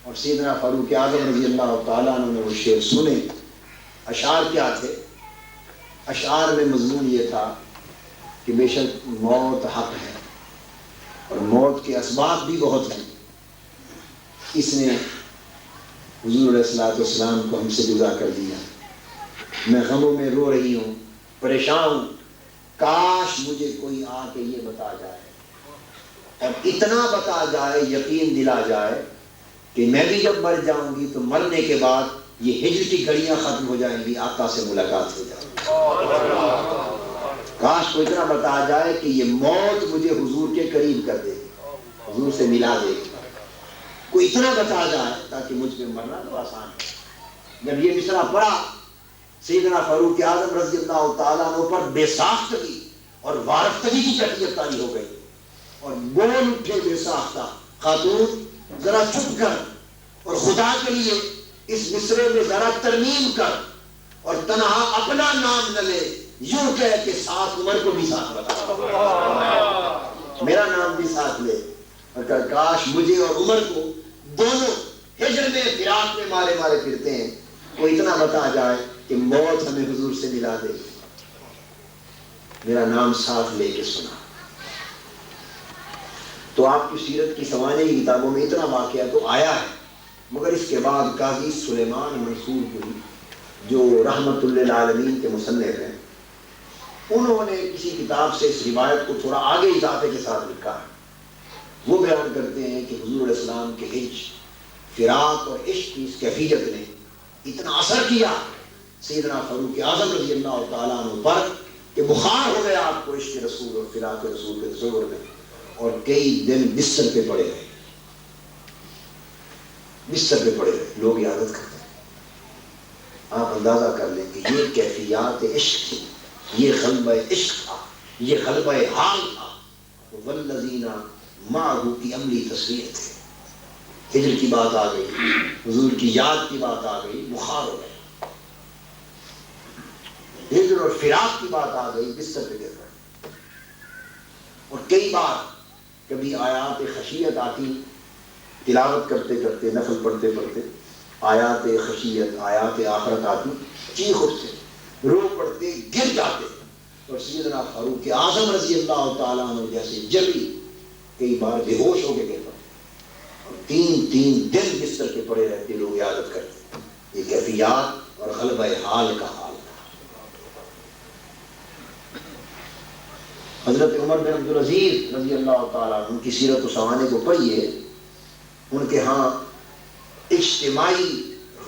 اور سیدنا فاروق اعظم رضی اللہ تعالیٰ نے وہ شعر سنے. اشعار کیا تھے؟ اشعار میں مضمون یہ تھا کہ بے شک موت حق ہے اور موت کے اسباب بھی بہت ہیں. اس نے حضور علیہ السلام کو ہم سے جدا کر دیا. میں غموں میں رو رہی ہوں، پریشان ہوں. کاش مجھے کوئی آ کے یہ بتا جائے، اور اتنا بتا جائے، یقین دلا جائے کہ میں بھی جب مر جاؤں گی تو مرنے کے بعد یہ ہجر کی گھڑیاں ختم ہو جائیں گی، آقا سے ملاقات ہو جائے گی. کاش کو اتنا بتا جائے کہ یہ موت مجھے حضور کے قریب کر دے، حضور سے ملا دے. کوئی اتنا بتا جائے تاکہ مجھ پہ مرنا تو آسان ہے. جب یہ مصرع پڑھا، سیدنا فاروق اعظم رضی اللہ تعالیٰ عنہ پر بے ساختگی اور وارفتگی کی کیفیت طاری ہو گئی، اور بول اٹھے بے ساختہ، خاتون ذرا چپ کر اور خدا کے لیے اس مصرے میں ذرا ترمیم کر، اور تنہا اپنا نام نہ لے، یوں کہہ کہ ساتھ عمر کو بھی ساتھ بتا، میرا نام بھی ساتھ لے. اور کاش مجھے اور عمر کو دونوں ہجر میں فراق میں مارے مارے پھرتے ہیں، کوئی اتنا بتا جائے کہ موت ہمیں حضور سے ملا دے، میرا نام ساتھ لے کے سنا. تو آپ کی سیرت کی سوانح کی کتابوں میں اتنا واقعہ تو آیا ہے. مگر اس کے بعد قاضی سلیمان منصور پوری جو رحمت للعالمین کے مصنف ہیں، انہوں نے کسی کتاب سے اس روایت کو تھوڑا آگے اضافے کے ساتھ لکھا ہے. وہ بیان کرتے ہیں کہ حضور علیہ السلام کے ہجر، فراق اور عشق کی اس کیفیت نے اتنا اثر کیا سیدنا فاروق اعظم رضی اللہ تعالیٰ عنہ پر کہ بخار ہو گیا آپ کو عشق رسول اور فراق رسول کے تصور میں، اور کئی دن بستر پہ پڑے رہے. بستر پہ پڑے رہے. لوگ عادت کرتے ہیں. آپ اندازہ کر لیں کہ یہ کیفیات عشق تھی، یہ غلبہ عشق تھا، یہ غلبہ حال تھا. والذین معہ کی عملی تصویر تھے. ہجر کی بات آ گئی، حضور کی یاد کی بات آ گئی، بخار ہو گیا، ہجر اور فراق کی بات آ گئی، بستر پہ گر پڑے۔ اور کئی بار کبھی آیات خشیت آتی، تلاوت کرتے کرتے، نفل پڑھتے پڑھتے آیات خشیت، آیات آخرت آتی، چیخ اٹھتے، رو پڑتے، گر جاتے، اور سیدنا فاروق اعظم رضی اللہ تعالیٰ عنہ جیسے جبھی کئی بار بے ہوش ہو کے گر پڑتے، اور 3 دن بستر کے پڑے رہتے، لوگ عیادت کرتے۔ یہ کیفیات اور غلبہ حال کا حال۔ حضرت عمر بن عبدالعزیز رضی اللہ تعالیٰ عنہ کی سیرت و سوانح کو پڑھیے، ان کے ہاں اجتماعی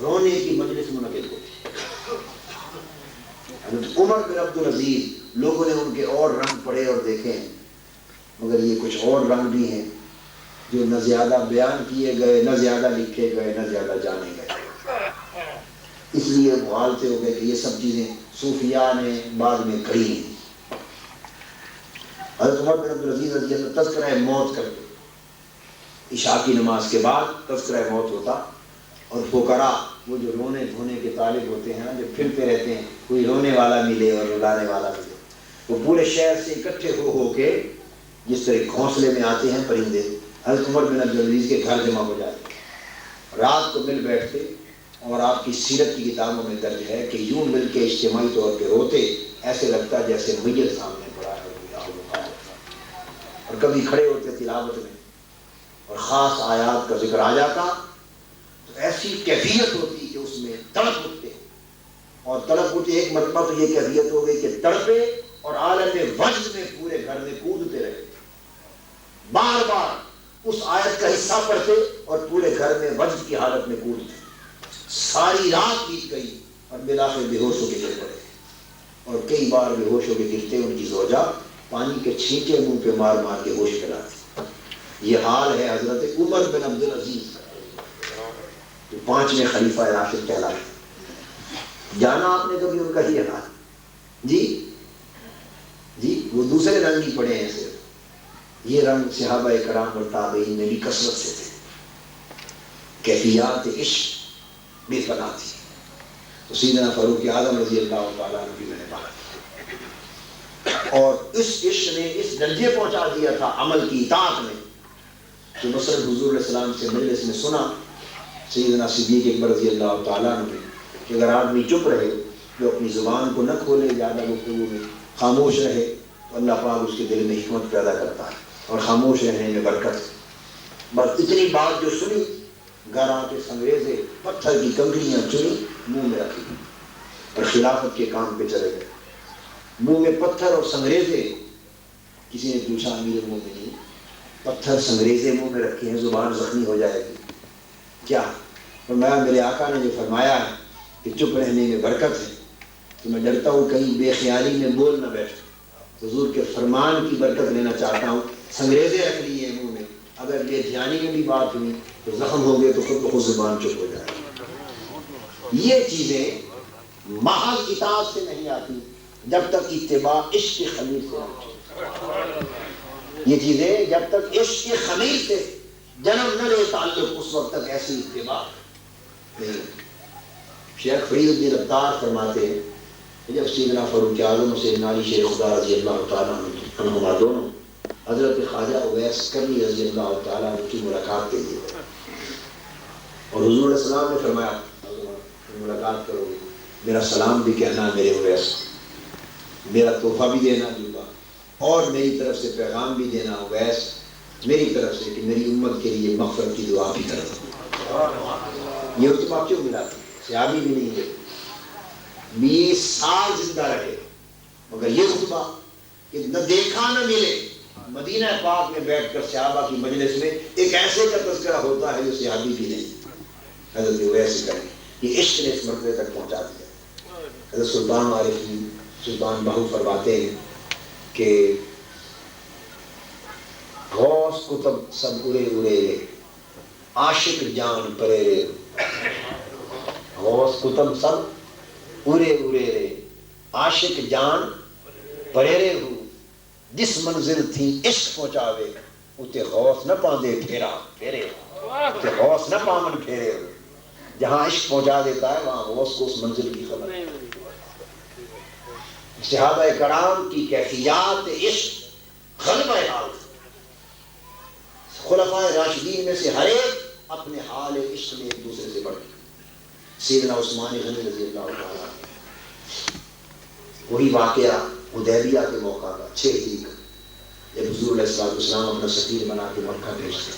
رونے کی مجلس منعقد ہوتی۔ حضرت عمر بن عبدالعزیز، لوگوں نے ان کے اور رنگ پڑھے اور دیکھے ہیں، مگر یہ کچھ اور رنگ بھی ہیں جو نہ زیادہ بیان کیے گئے، نہ زیادہ لکھے گئے، نہ زیادہ جانے گئے۔ اس لیے مغالطے ہو گئے کہ یہ سب چیزیں صوفیاء نے بعد میں کری ہیں۔ حضرت عمر بن عبدالعزیز رضی اللہ تذکرہ موت کرتے، عشاء کی نماز کے بعد تذکرہ موت ہوتا، اور فقراء وہ جو رونے دھونے کے طالب ہوتے ہیں نا، جو پھرتے رہتے ہیں، کوئی رونے والا ملے اور رلانے والا ملے، وہ پورے شہر سے اکٹھے ہو کے جس طرح گھونسلے میں آتے ہیں پرندے، حضرت عمر بن عبدالعزیز کے گھر جمع ہو جاتے، رات کو مل بیٹھتے، اور آپ کی سیرت کی کتابوں میں درج ہے کہ یوں مل کے اجتماعی طور پہ روتے، ایسے لگتا جیسے میت سامنے پڑا ہے، اور کبھی کھڑے ہوتے تلاوت میں اور خاص آیات کا ذکر آ جاتا تو ایسی کیفیت ہوتی کہ اس میں تڑپ اٹھتے، اور تڑپ اٹھے ایک مرتبہ تو یہ کیفیت ہو گئی کہ تڑپے اور عالم وجد میں پورے گھر میں کودتے رہے، بار بار اس آیت کا حصہ پڑھتے اور پورے گھر میں وجد کی حالت میں کودتے، ساری رات بیت گئی اور بلاخر بے ہوش ہو کے گر پڑے، اور کئی بار بے ہوش ہو کے گرتے ان کی زوجہ پانی کے چھینٹے منہ پہ مار مار کے ہوش کراتی۔ یہ حال ہے حضرت عمر بن عبدالعزیز کا، جو 5ویں خلیفہ راشد کہلاتے۔ جانا آپ نے کبھی ان کا یہ حال؟ جی وہ دوسرے رنگ نہیں پڑے ہیں صرف، یہ رنگ صحابہ کرام اور تابعین میں بھی کثرت سے تھے، کیفیات عشق بے پناہ تھی۔ تو سیدنا فاروق اعظم رضی اللہ تعالیٰ عنہ کی میں نے بات، اور اس عشق نے اس درجے پہنچا دیا تھا عمل کی اطاعت میں کہ مثلا حضور علیہ السلام سے مجلس میں سنا سیدنا صدیق اکبر رضی اللہ تعالیٰ عنہ کہ اگر آدمی چپ رہے، جو اپنی زبان کو نہ کھولے زیادہ گفتگو میں، خاموش رہے تو اللہ پاک اس کے دل میں حکمت پیدا کرتا ہے، اور خاموش رہنے میں برکت۔ بس اتنی بات جو سنی، گھر آ کے سنگریزے پتھر کی کنکریاں چنی، منہ میں رکھی اور خلافت کے کام پہ چلے گئے۔ منہ میں پتھر اور سنگریزے، کسی نے پوچھا امیر المومنین پتھر سنگریزے منہ میں رکھے ہیں، زبان زخمی ہو جائے گی کیا؟ فرمایا میرے آقا نے جو فرمایا ہے کہ چپ رہنے میں برکت ہے، تو میں ڈرتا ہوں کہیں بے خیالی میں بول نہ بیٹھ، حضور کے فرمان کی برکت لینا چاہتا ہوں، سنگریزے رکھ لیے منہ میں، اگر بے دھیانی میں بھی بات ہوئی تو زخم ہو گئے تو خود بخود زبان چپ ہو جائے۔ یہ چیزیں محض اطاعت سے نہیں آتی جب تک اتباع عشق خلیل سے نہیں، یہ چیزیں جب تک عشق خلیل سے جنم نہ لے تعلق، اس وقت تک ایسی اتباع نہیں۔ شیخ فرید الدین عطار فرماتے ہیں کہ جب سیدنا فاروق اعظم اور سیدنا علی شیخ خدا رضی اللہ تعالیٰ عنہما دونوں حضرت خواجہ اویس کرنی رضی اللہ تعالیٰ عنہ کی ملاقات کے لیے، اور حضور علیہ السلام نے فرمایا ملاقات کرو گے میرا سلام بھی کہنا میرے اویس، میرا تحفہ بھی دینا جوتا، اور میری طرف سے پیغام بھی دینا اویس میری طرف سے کہ میری امت کے لیے مغفرت کی دعا بھی کرو۔ یہ خطبہ کیوں ملا تھا؟ صحابی بھی نہیں ہے، 20 سال زندہ رہے، مگر یہ خطبہ کہ نہ دیکھا نہ ملے، مدینہ پاک میں بیٹھ کر صحابہ کی مجلس میں ایک ایسے کا تذکرہ ہوتا ہے جو صحابی بھی نہیں، حضرت اویس کریں، یہ عشق نے اس مرتبے تک پہنچا دیا۔ حضرت سلطان عارفین سلطان بہو فرماتے ہیں کہ غوث کتب سب اڑے اڑے رے، عاشق جان پرے رے، غوث کتب سب اڑے اڑے رے، عاشق جان پرے رے ہو، جس منزل تھی عشق پہنچاوے اتے غوث نہ پاندے پھیرا پھیرے۔ کہ غوث نہ پامن پھیرے ہو، جہاں عشق پہنچا دیتا ہے وہاں غوث کو اس منزل کی خبر ہے۔ صحابہ کرام کی کیفیات عشق غلبہ حال، خلفائے راشدین میں سے ہر ایک اپنے حال عشق میں ایک دوسرے سے بڑھ گئے۔ سیدنا عثمان غنی رضی اللہ تعالیٰ، وہی واقعہ حدیبیہ کے موقع کا 6 ہجری کا، جب حضور علیہ السلام اپنا سفیر بنا کے مکہ بھیجتے،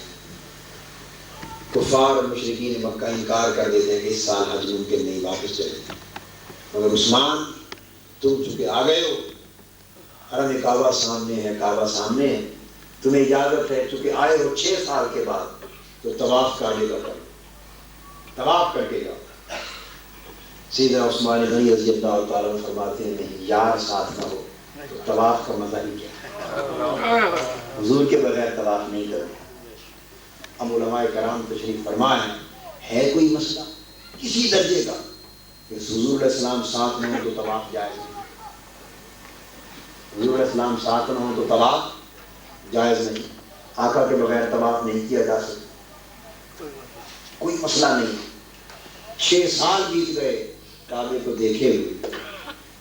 کفار اور مشرکین مکہ انکار کر دیتے ہیں کہ اس سال حج ممکن نہیں، واپس چلے، مگر عثمان تم چونکہ آ گئے ہو، حرم کعبہ سامنے ہے، کعبہ سامنے ہے، تمہیں اجازت ہے، چونکہ آئے ہو 6 سال کے بعد، تو طواف کعبے کا کرو، طواف کر کے جاؤ۔ سیدنا عثمان غنی رضی اللہ تعالیٰ عنہ فرماتے ہیں نہیں، یار ساتھ نہ ہو تو طواف کا مزہ ہی کیا، حضور کے بغیر طواف نہیں کرو۔ اب علماء کرام تشریف فرمائیں، ہے کوئی مسئلہ کسی درجے کا کہ حضور علیہ السلام ساتھ نہ ہو تو طواف جائز نہیں، حضور علیہ السلام ساتھ نہ ہو تو طواف جائز نہیں، آقا کے بغیر طواف نہیں کیا جا سکتا، کوئی مسئلہ نہیں۔ 6 سال بیت گئے کعبے کو دیکھے ہوئے،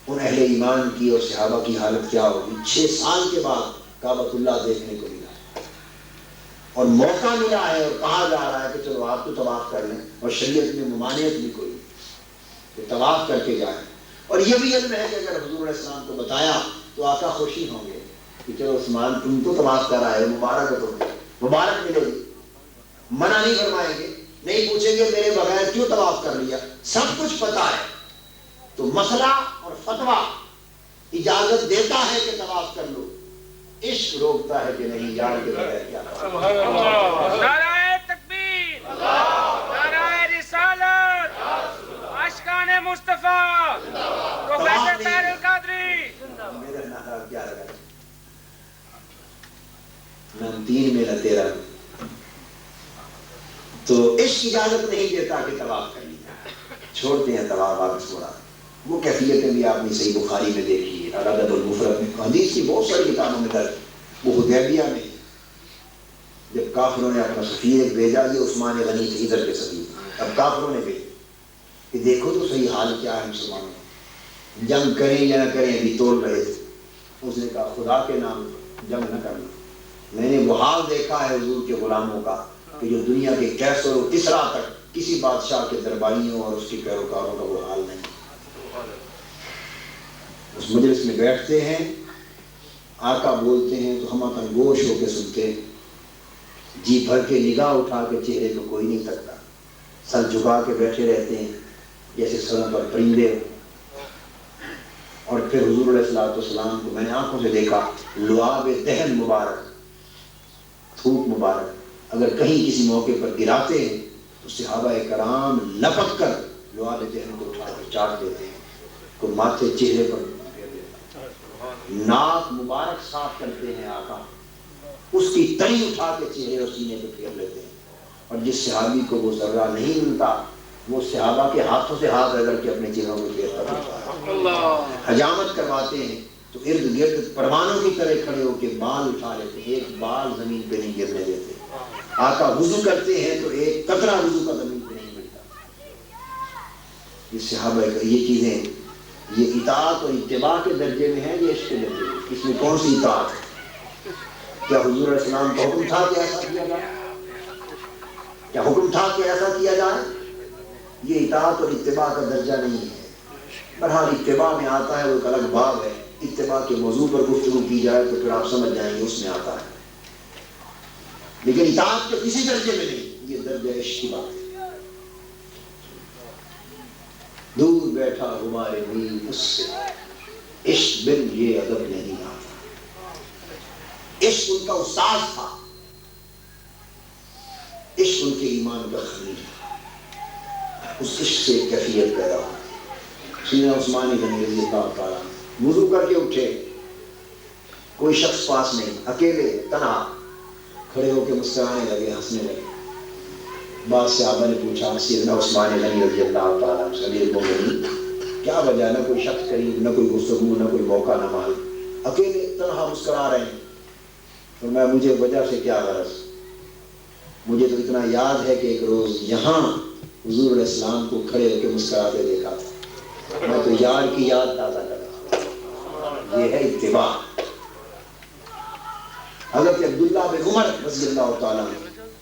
ان اہل ایمان کی اور صحابہ کی حالت کیا ہوگی؟ 6 سال کے بعد کعبۃ اللہ دیکھنے کو ملا اور موقع ملا ہے، اور کہا جا رہا ہے کہ چلو آپ تو طواف کر لیں، اور شریعت میں ممانعت نہیں کوئی کہ طواف کر کے جائیں، اور یہ بھی علم ہے کہ اگر حضور علیہ السلام کو بتایا تو آقا خوشی ہوں گے کہ چلو عثمان تم تو طواف کر رہا ہے، مبارک ہے، تم مبارک ملے گی، منع نہیں فرمائیں گے، نہیں پوچھیں گے میرے بغیر کیوں طواف کر لیا، سب کچھ پتا ہے۔ تو مسئلہ اور فتویٰ اجازت دیتا ہے کہ طواف کر لو، عشق روکتا ہے کہ نہیں، یار کے بغیر کیا کرو۔ نعرہ تکبیر، نعرہ رسالت، عاشقان مصطفیٰ، پروفیسر طاہر القادری۔ میرا نعرہ کیا لگا، نہ 3 میں نہ 13 میں، تو عشق اجازت نہیں دیتا کہ طواف کر لیا، چھوڑتے ہیں طواف واپس چھوڑا۔ وہ کیفیتیں بھی آپ نے صحیح بخاری میں دیکھی ہے، الادب المفرد میں، حدیث کی بہت ساری کتابوں میں درج، وہ حدیبیہ میں جب کافروں نے اپنا سفیر بھیجا، یہ عثمان غنی تھے ادھر کے سفیر، اب کافروں نے بھیجا کہ دیکھو تو صحیح حال کیا ہے مسلمانوں، جنگ کریں یا نہ کریں، ابھی تول رہے تھے، اس نے کہا خدا کے نام جنگ نہ کرنا، میں نے وہ حال دیکھا ہے حضور کے غلاموں کا کہ جو دنیا کے کیسر و کسرا تک کسی بادشاہ کے درباریوں اور اس کے پیروکاروں کا وہ حال نہیں۔ اس مجلس میں بیٹھتے ہیں، آقا بولتے ہیں تو ہم گوش ہو کے سنتے ہیں، جی بھر کے نگاہ اٹھا کے چہرے کو کوئی نہیں تکتا، سر جھکا کے بیٹھے رہتے ہیں جیسے سروں پر پرندے ہو۔ اور پھر حضور علیہ السلام کو میں نے آنکھوں سے دیکھا، لعاب دہن مبارک، تھوک مبارک اگر کہیں کسی موقع پر گراتے ہیں تو صحابہ کرام لپک کر لعاب دہن کو اٹھا کر چاٹ دیتے ہیں، کو ماتھے چہرے پر پھیر دیتا ہے، ناک مبارک صاف کرتے ہیں آقا، اس کی تری اٹھا کے چہرے اور سینے پہ پھیر لیتے ہیں، اور جس صحابی کو وہ ذرہ نہیں ملتا وہ صحابہ کے ہاتھوں سے ہاتھ رگڑ کے اپنے چہروں کو پھیرتا ہے، حجامت کرواتے ہیں تو ارد گرد پروانوں کی طرح کھڑے ہو کے بال اٹھا لیتے ہیں، ایک بال زمین پہ نہیں گرنے دیتے، آقا وضو کرتے ہیں تو ایک قطرہ وضو کا زمین پہ نہیں ملتا۔ یہ صحابہ کا یہ چیزیں، یہ اطاعت اور اتباع کے درجے میں ہے، یہ عشق کے درجے میں، اس میں کون سی اطاعت ہے؟ کیا حضور علیہ السلام کا حکم تھا کہ ایسا کیا جائے؟ کیا حکم تھا کہ ایسا کیا جائے؟ یہ اطاعت اور اتباع کا درجہ نہیں ہے، بہرحال اتباع میں آتا ہے، وہ ایک الگ باب ہے، اتباع کے موضوع پر گفتگو کی جائے تو پھر آپ سمجھ جائیں گے اس میں آتا ہے، لیکن اطاعت کے کسی درجے میں نہیں، یہ درجہ عشق کی بات ہے۔ دور بیٹھا ہمارے نیل اس سے، عشق بن یہ ادب نہیں آتا۔ عشق ان کا استاد تھا، عشق ان کے ایمان کا خلیل تھا، اس عشق سے کیفیت پیدا ہوئی۔ سیدنا عثمان غنی رضی اللہ تعالیٰ وضو کر کے اٹھے، کوئی شخص پاس نہیں، اکیلے تنہا کھڑے ہو کے مسکرانے لگے، ہنسنے لگے۔ بعض صحابہ نے پوچھا سیدنا عثمان غنی رضی اللہ تعالیٰ عنہ امیر المومنین کیا وجہ، نہ کوئی شخص قریب، نہ کوئی گفتگو، نہ کوئی موقع، نہ مال، اکیلے تنہا مسکرا رہے ہیں، فرمایا مجھے وجہ سے کیا غرض، مجھے تو اتنا یاد ہے کہ ایک روز یہاں حضور علیہ السلام کو کھڑے ہو کے مسکراتے دیکھا تھا، میں تو یار کی یاد تازہ کر رہا. یہ ہے اتباع. حضرت عبداللہ بن عمر رضی اللہ تعالیٰ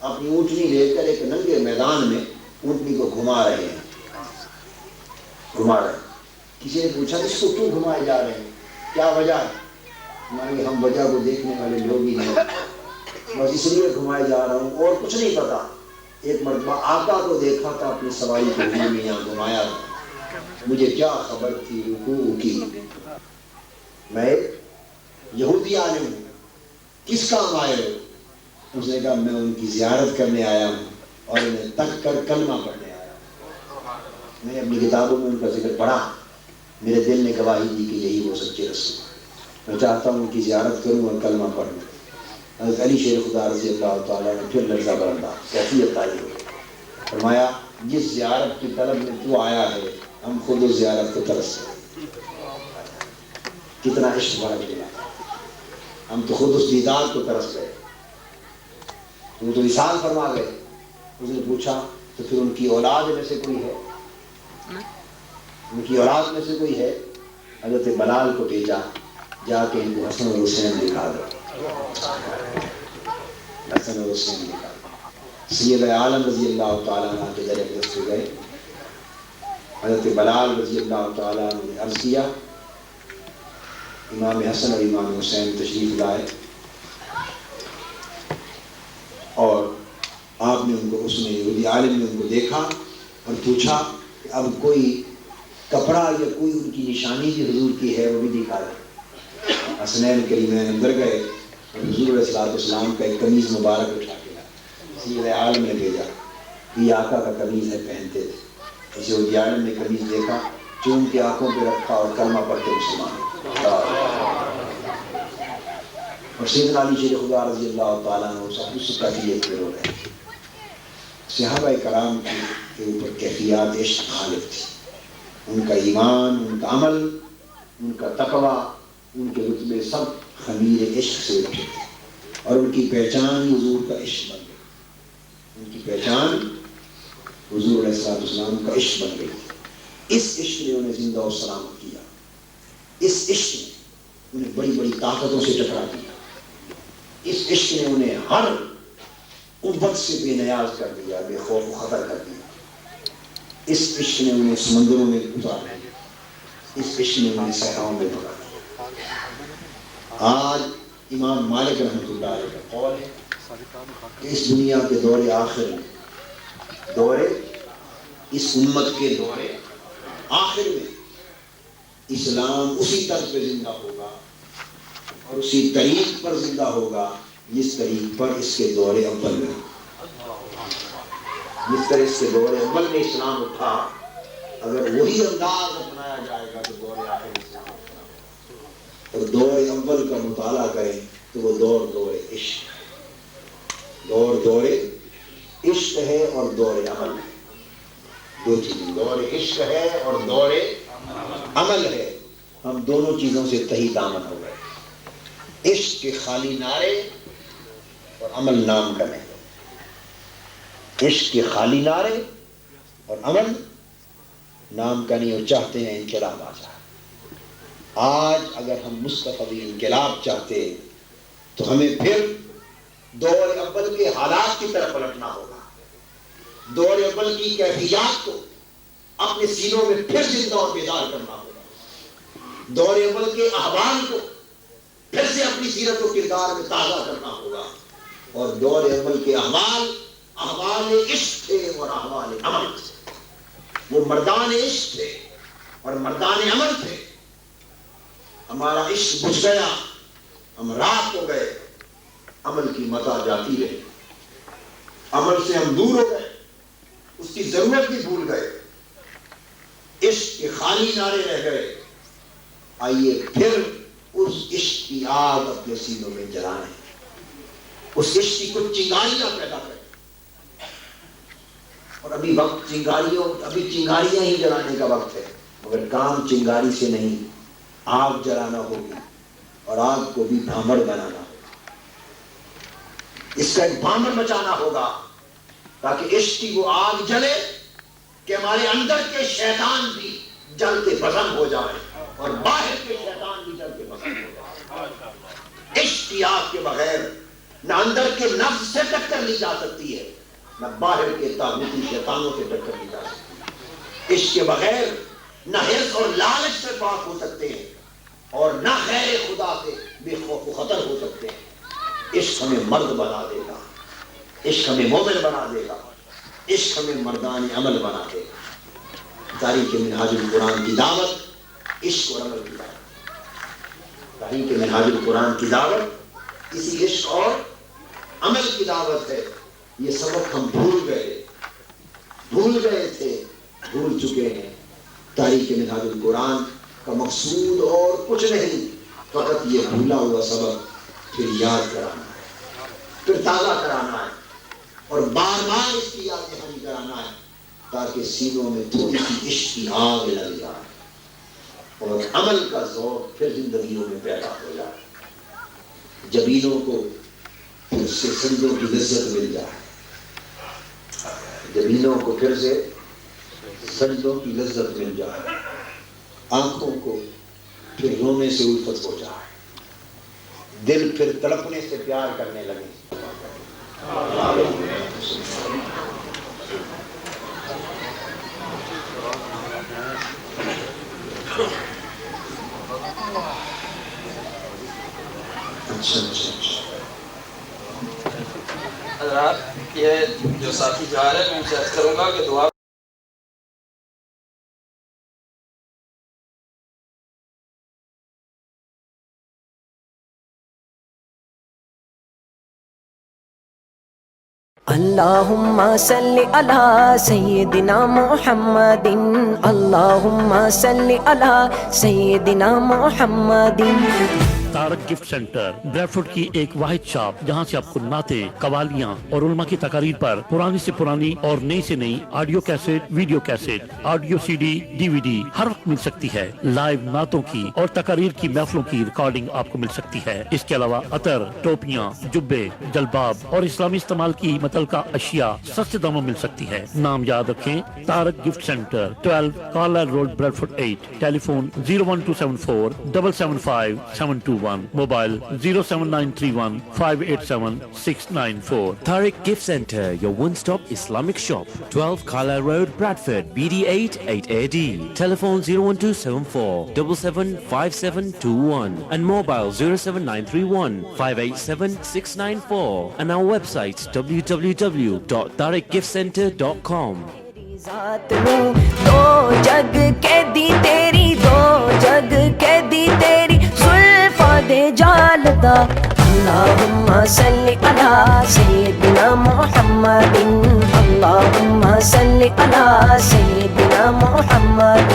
اپنی اونٹنی لے کر ایک ننگے میدان میں اونٹنی کو گھما رہے ہیں. کسی نے پوچھا اس کو کیوں گھمائے جا رہے ہیں، کیا وجہ ہے؟ ہمارے ہم وجہ کو دیکھنے والے لوگ ہی نہیں، بس اس لیے گھمائے جا رہا ہوں اور کچھ نہیں پتا. ایک مرتبہ آقا کو دیکھا تھا اپنی سواری کو میں یہاں گھمایا تھا، مجھے کیا خبر تھی رکوع کی. میں یہودی عالم ہوں، کس کام آئے ہو؟ اس نے کہا میں ان کی زیارت کرنے آیا ہوں اور انہیں تک کر کلمہ پڑھنے آیا ہوں. میں نے اپنی کتابوں میں ان کا ذکر پڑھا، میرے دل نے گواہی دی کہ یہی وہ سچے رسول. میں چاہتا ہوں ان کی زیارت کروں اور کلمہ پڑھوں. حضرت علی شیر خدا رضی اللہ تعالیٰ نے پھر لرزہ برندہ کیفیت آئی ہو، فرمایا جس زیارت کی طلب میں تو آیا ہے ہم خود اس زیارت کو ترستے. کتنا عشق بڑھ گیا، ہم تو خود اس دیدار کو ترس گئے. وہ تو وصال فرما گئے. اس نے پوچھا تو پھر ان کی اولاد میں سے کوئی ہے؟ ان کی اولاد میں سے کوئی ہے؟ حضرت بلال کو بھیجا، جا کے ان کو حسن اور حسین دکھا دو. حسن اور حسین دکھا دو. سید عالم رضی اللہ تعالیٰ عنہ کے ذریعے گزشت گئے. حضرت بلال رضی اللہ تعالیٰ عنہ نے عرض کیا امام حسن اور امام حسین تشریف لائے، اور آپ نے ان کو، اس نے یہودی عالم نے ان کو دیکھا اور پوچھا کہ اب کوئی کپڑا یا کوئی ان کی نشانی بھی حضور کی ہے وہ بھی دکھا دیں. حسنین کریمین اندر گئے اور حضور علیہ السلام کا ایک قمیض مبارک اٹھا کے لائے. سید عالم نے بھیجا، یہ آقا کا قمیض ہے، پہنتے تھے. اسے یہودی عالم نے قمیض دیکھا، چوم کے آنکھوں پہ رکھا اور کلمہ پڑھ کے مسلمان. اور سیدنا علی شیر خدا رضی اللہ تعالیٰ عنہ سب اس کیفیت پہ رو رہے. صحابہ کرام کے اوپر کیفیات عشق غالب تھی. ان کا ایمان، ان کا عمل، ان کا تقویٰ، ان کے رتبے سب خمیر عشق سے اٹھے تھے، اور ان کی پہچان حضور کا عشق بن گئی. ان کی پہچان حضور علیہ السلام کا عشق بن گئی. اس عشق نے انہیں زندہ و سلامت کیا. اس عشق نے انہیں بڑی بڑی طاقتوں سے ٹکرا دیا. اس عشق نے انہیں ہر قوت سے بے نیاز کر دیا، بے خوف و خطر کر دیا. اس عشق نے انہیں سمندروں میں اتار دیا. اس عشق نے انہیں صحراؤں میں بھگا دیا. آج امام مالک رحمۃ اللہ علیہ کا قول ہے کہ اس دنیا کے دور آخر میں، دور اس امت کے دور آخر میں اسلام اسی طرح پہ زندہ ہوگا اور اسی طریق پر زندہ ہوگا جس طریق پر اس کے دور اول میں، جس طرح اس کے دور اول میں اسلام اٹھا، اگر وہی انداز اپنایا جائے گا تو دور آخر اسلام اٹھا. اور دور اول کا مطالعہ کریں تو وہ دور عشق ہے. دور عشق ہے اور دور عمل ہے. دو چیزیں، دور عشق ہے اور دور عمل ہے. ہم دونوں چیزوں سے تہی دامن ہو گئے. عشق کے خالی نعرے اور عمل نام کا نہیں. عشق کے خالی نعرے اور عمل نام کا نہیں، اور چاہتے ہیں انقلاب آ جائے. آج اگر ہم مستقبل انقلاب چاہتے ہیں تو ہمیں پھر دور اول کے حالات کی طرف پلٹنا ہوگا. دور اول کی کیفیات کو اپنے سینوں میں پھر زندہ اور بیدار کرنا ہوگا. دور اول کے احوال کو پھر سے اپنی سیرت و کردار میں تازہ کرنا ہوگا. اور دور اول کے احوال عشق تھے اور احوال عمل تھے. وہ مردان عشق تھے اور مردان عمل تھے. ہمارا عشق بجھ گیا، ہم رات ہو گئے، عمل کی متا جاتی رہی. عمل سے ہم دور ہو گئے، اس کی ضرورت بھی بھول گئے. عشق کے خالی نعرے رہ گئے. آئیے پھر اس عشق کی آگ اپنے سینوں میں جلائیں، اس عشق کی کچھ چنگاریاں پیدا کریں. اور ابھی وقت چنگاریاں ہی جلانے کا وقت ہے، مگر کام چنگاری سے نہیں، آگ جلانا ہوگی اور آگ کو بھی بھامر بنانا ہوگا. اس کا ایک بھامر مچانا ہوگا تاکہ عشق کی وہ آگ جلے کہ ہمارے اندر کے شیطان بھی جل کے بھسم ہو جائے اور باہر کے شیطان بھی جل کے بھسم ہو جائے۔ عشق کی آگ کے بغیر نہ اندر کے نفس سے ٹکر لی جا سکتی ہے، نہ باہر کے طاغوتی شیطانوں سے ٹکر لی جا سکتی ہے۔ عشق کے بغیر نہ حرص اور لالچ سے پاک ہو سکتے ہیں اور نہ غیر خدا سے بے خوف و خطر ہو سکتے ہیں۔ عشق ہمیں مرد بنا دے گا، عشق ہمیں مومن بنا دے گا، عشق ہمیں مردان عمل بنا دے گا۔ تاریخ منہاج القرآن کی دعوت عشق اور عمل کی دعوت، تاریخ منہاج القرآن کی دعوت اسی عشق اور عمل کی دعوت ہے۔ یہ سبق ہم بھول گئے تھے، بھول چکے ہیں۔ تاریخ منہاج القرآن کا مقصود اور کچھ نہیں، فقط یہ بھولا ہوا سبق پھر یاد کرانا ہے، پھر تازہ کرانا ہے اور بار بار اس کی یاد دہانی کرانا ہے، تاکہ سینوں میں تھوڑی سی عشق کی آگ لگ جائے اور عمل کا ذوق پھر زندگیوں میں پیدا ہو جائے، جبینوں کو پھر سے سجدوں کی لذت مل جائے، جبینوں کو پھر سے سجدوں کی لذت مل جائے، آنکھوں کو پھر رونے سے الفت ہو جائے، دل پھر تڑپنے سے پیار کرنے لگے۔ حضرات یہ جو ساتھی جا رہے ہیں میں ان سے عرض کروں گا کہ دعا اللہم صلی علی سیدنا محمد، اللہم صلی علی سیدنا محمد۔ تارک گفٹ سینٹر بریڈ فوڈ کی ایک واحد شاپ جہاں سے آپ کو نعتیں، قوالیاں اور علماء کی تقاریر پر پرانی سے پرانی اور نئی سے نئی audio cassette, video cassette, audio C D, D V D ہر وقت مل سکتی ہے۔ لائیو نعتوں کی اور تقاریر کی محفلوں کی ریکارڈنگ آپ کو مل سکتی ہے۔ اس کے علاوہ عطر، ٹوپیاں، جبے، جلباب اور اسلامی استعمال کی متعلقہ اشیاء سستے داموں مل سکتی ہے۔ نام یاد رکھیں، Tarik gift centre, 12 Carlisle road, Bradford 8۔ Telephone 01274 775 721، mobile 07931 587 694۔ Tariq Gift Center, your one-stop Islamic shop. 12 Carlisle Road, Bradford, BD8 8AD. Telephone 01274 775721 and mobile 07931 587 694 and our website www.tariqgiftcenter.com. ذات نو دو جگ کے دی تیری، دو جگ کے دی تیری زلفاں دے جالدا۔ اللہم صلی علی سیدنا محمد، اللہم صلی علی سیدنا محمد۔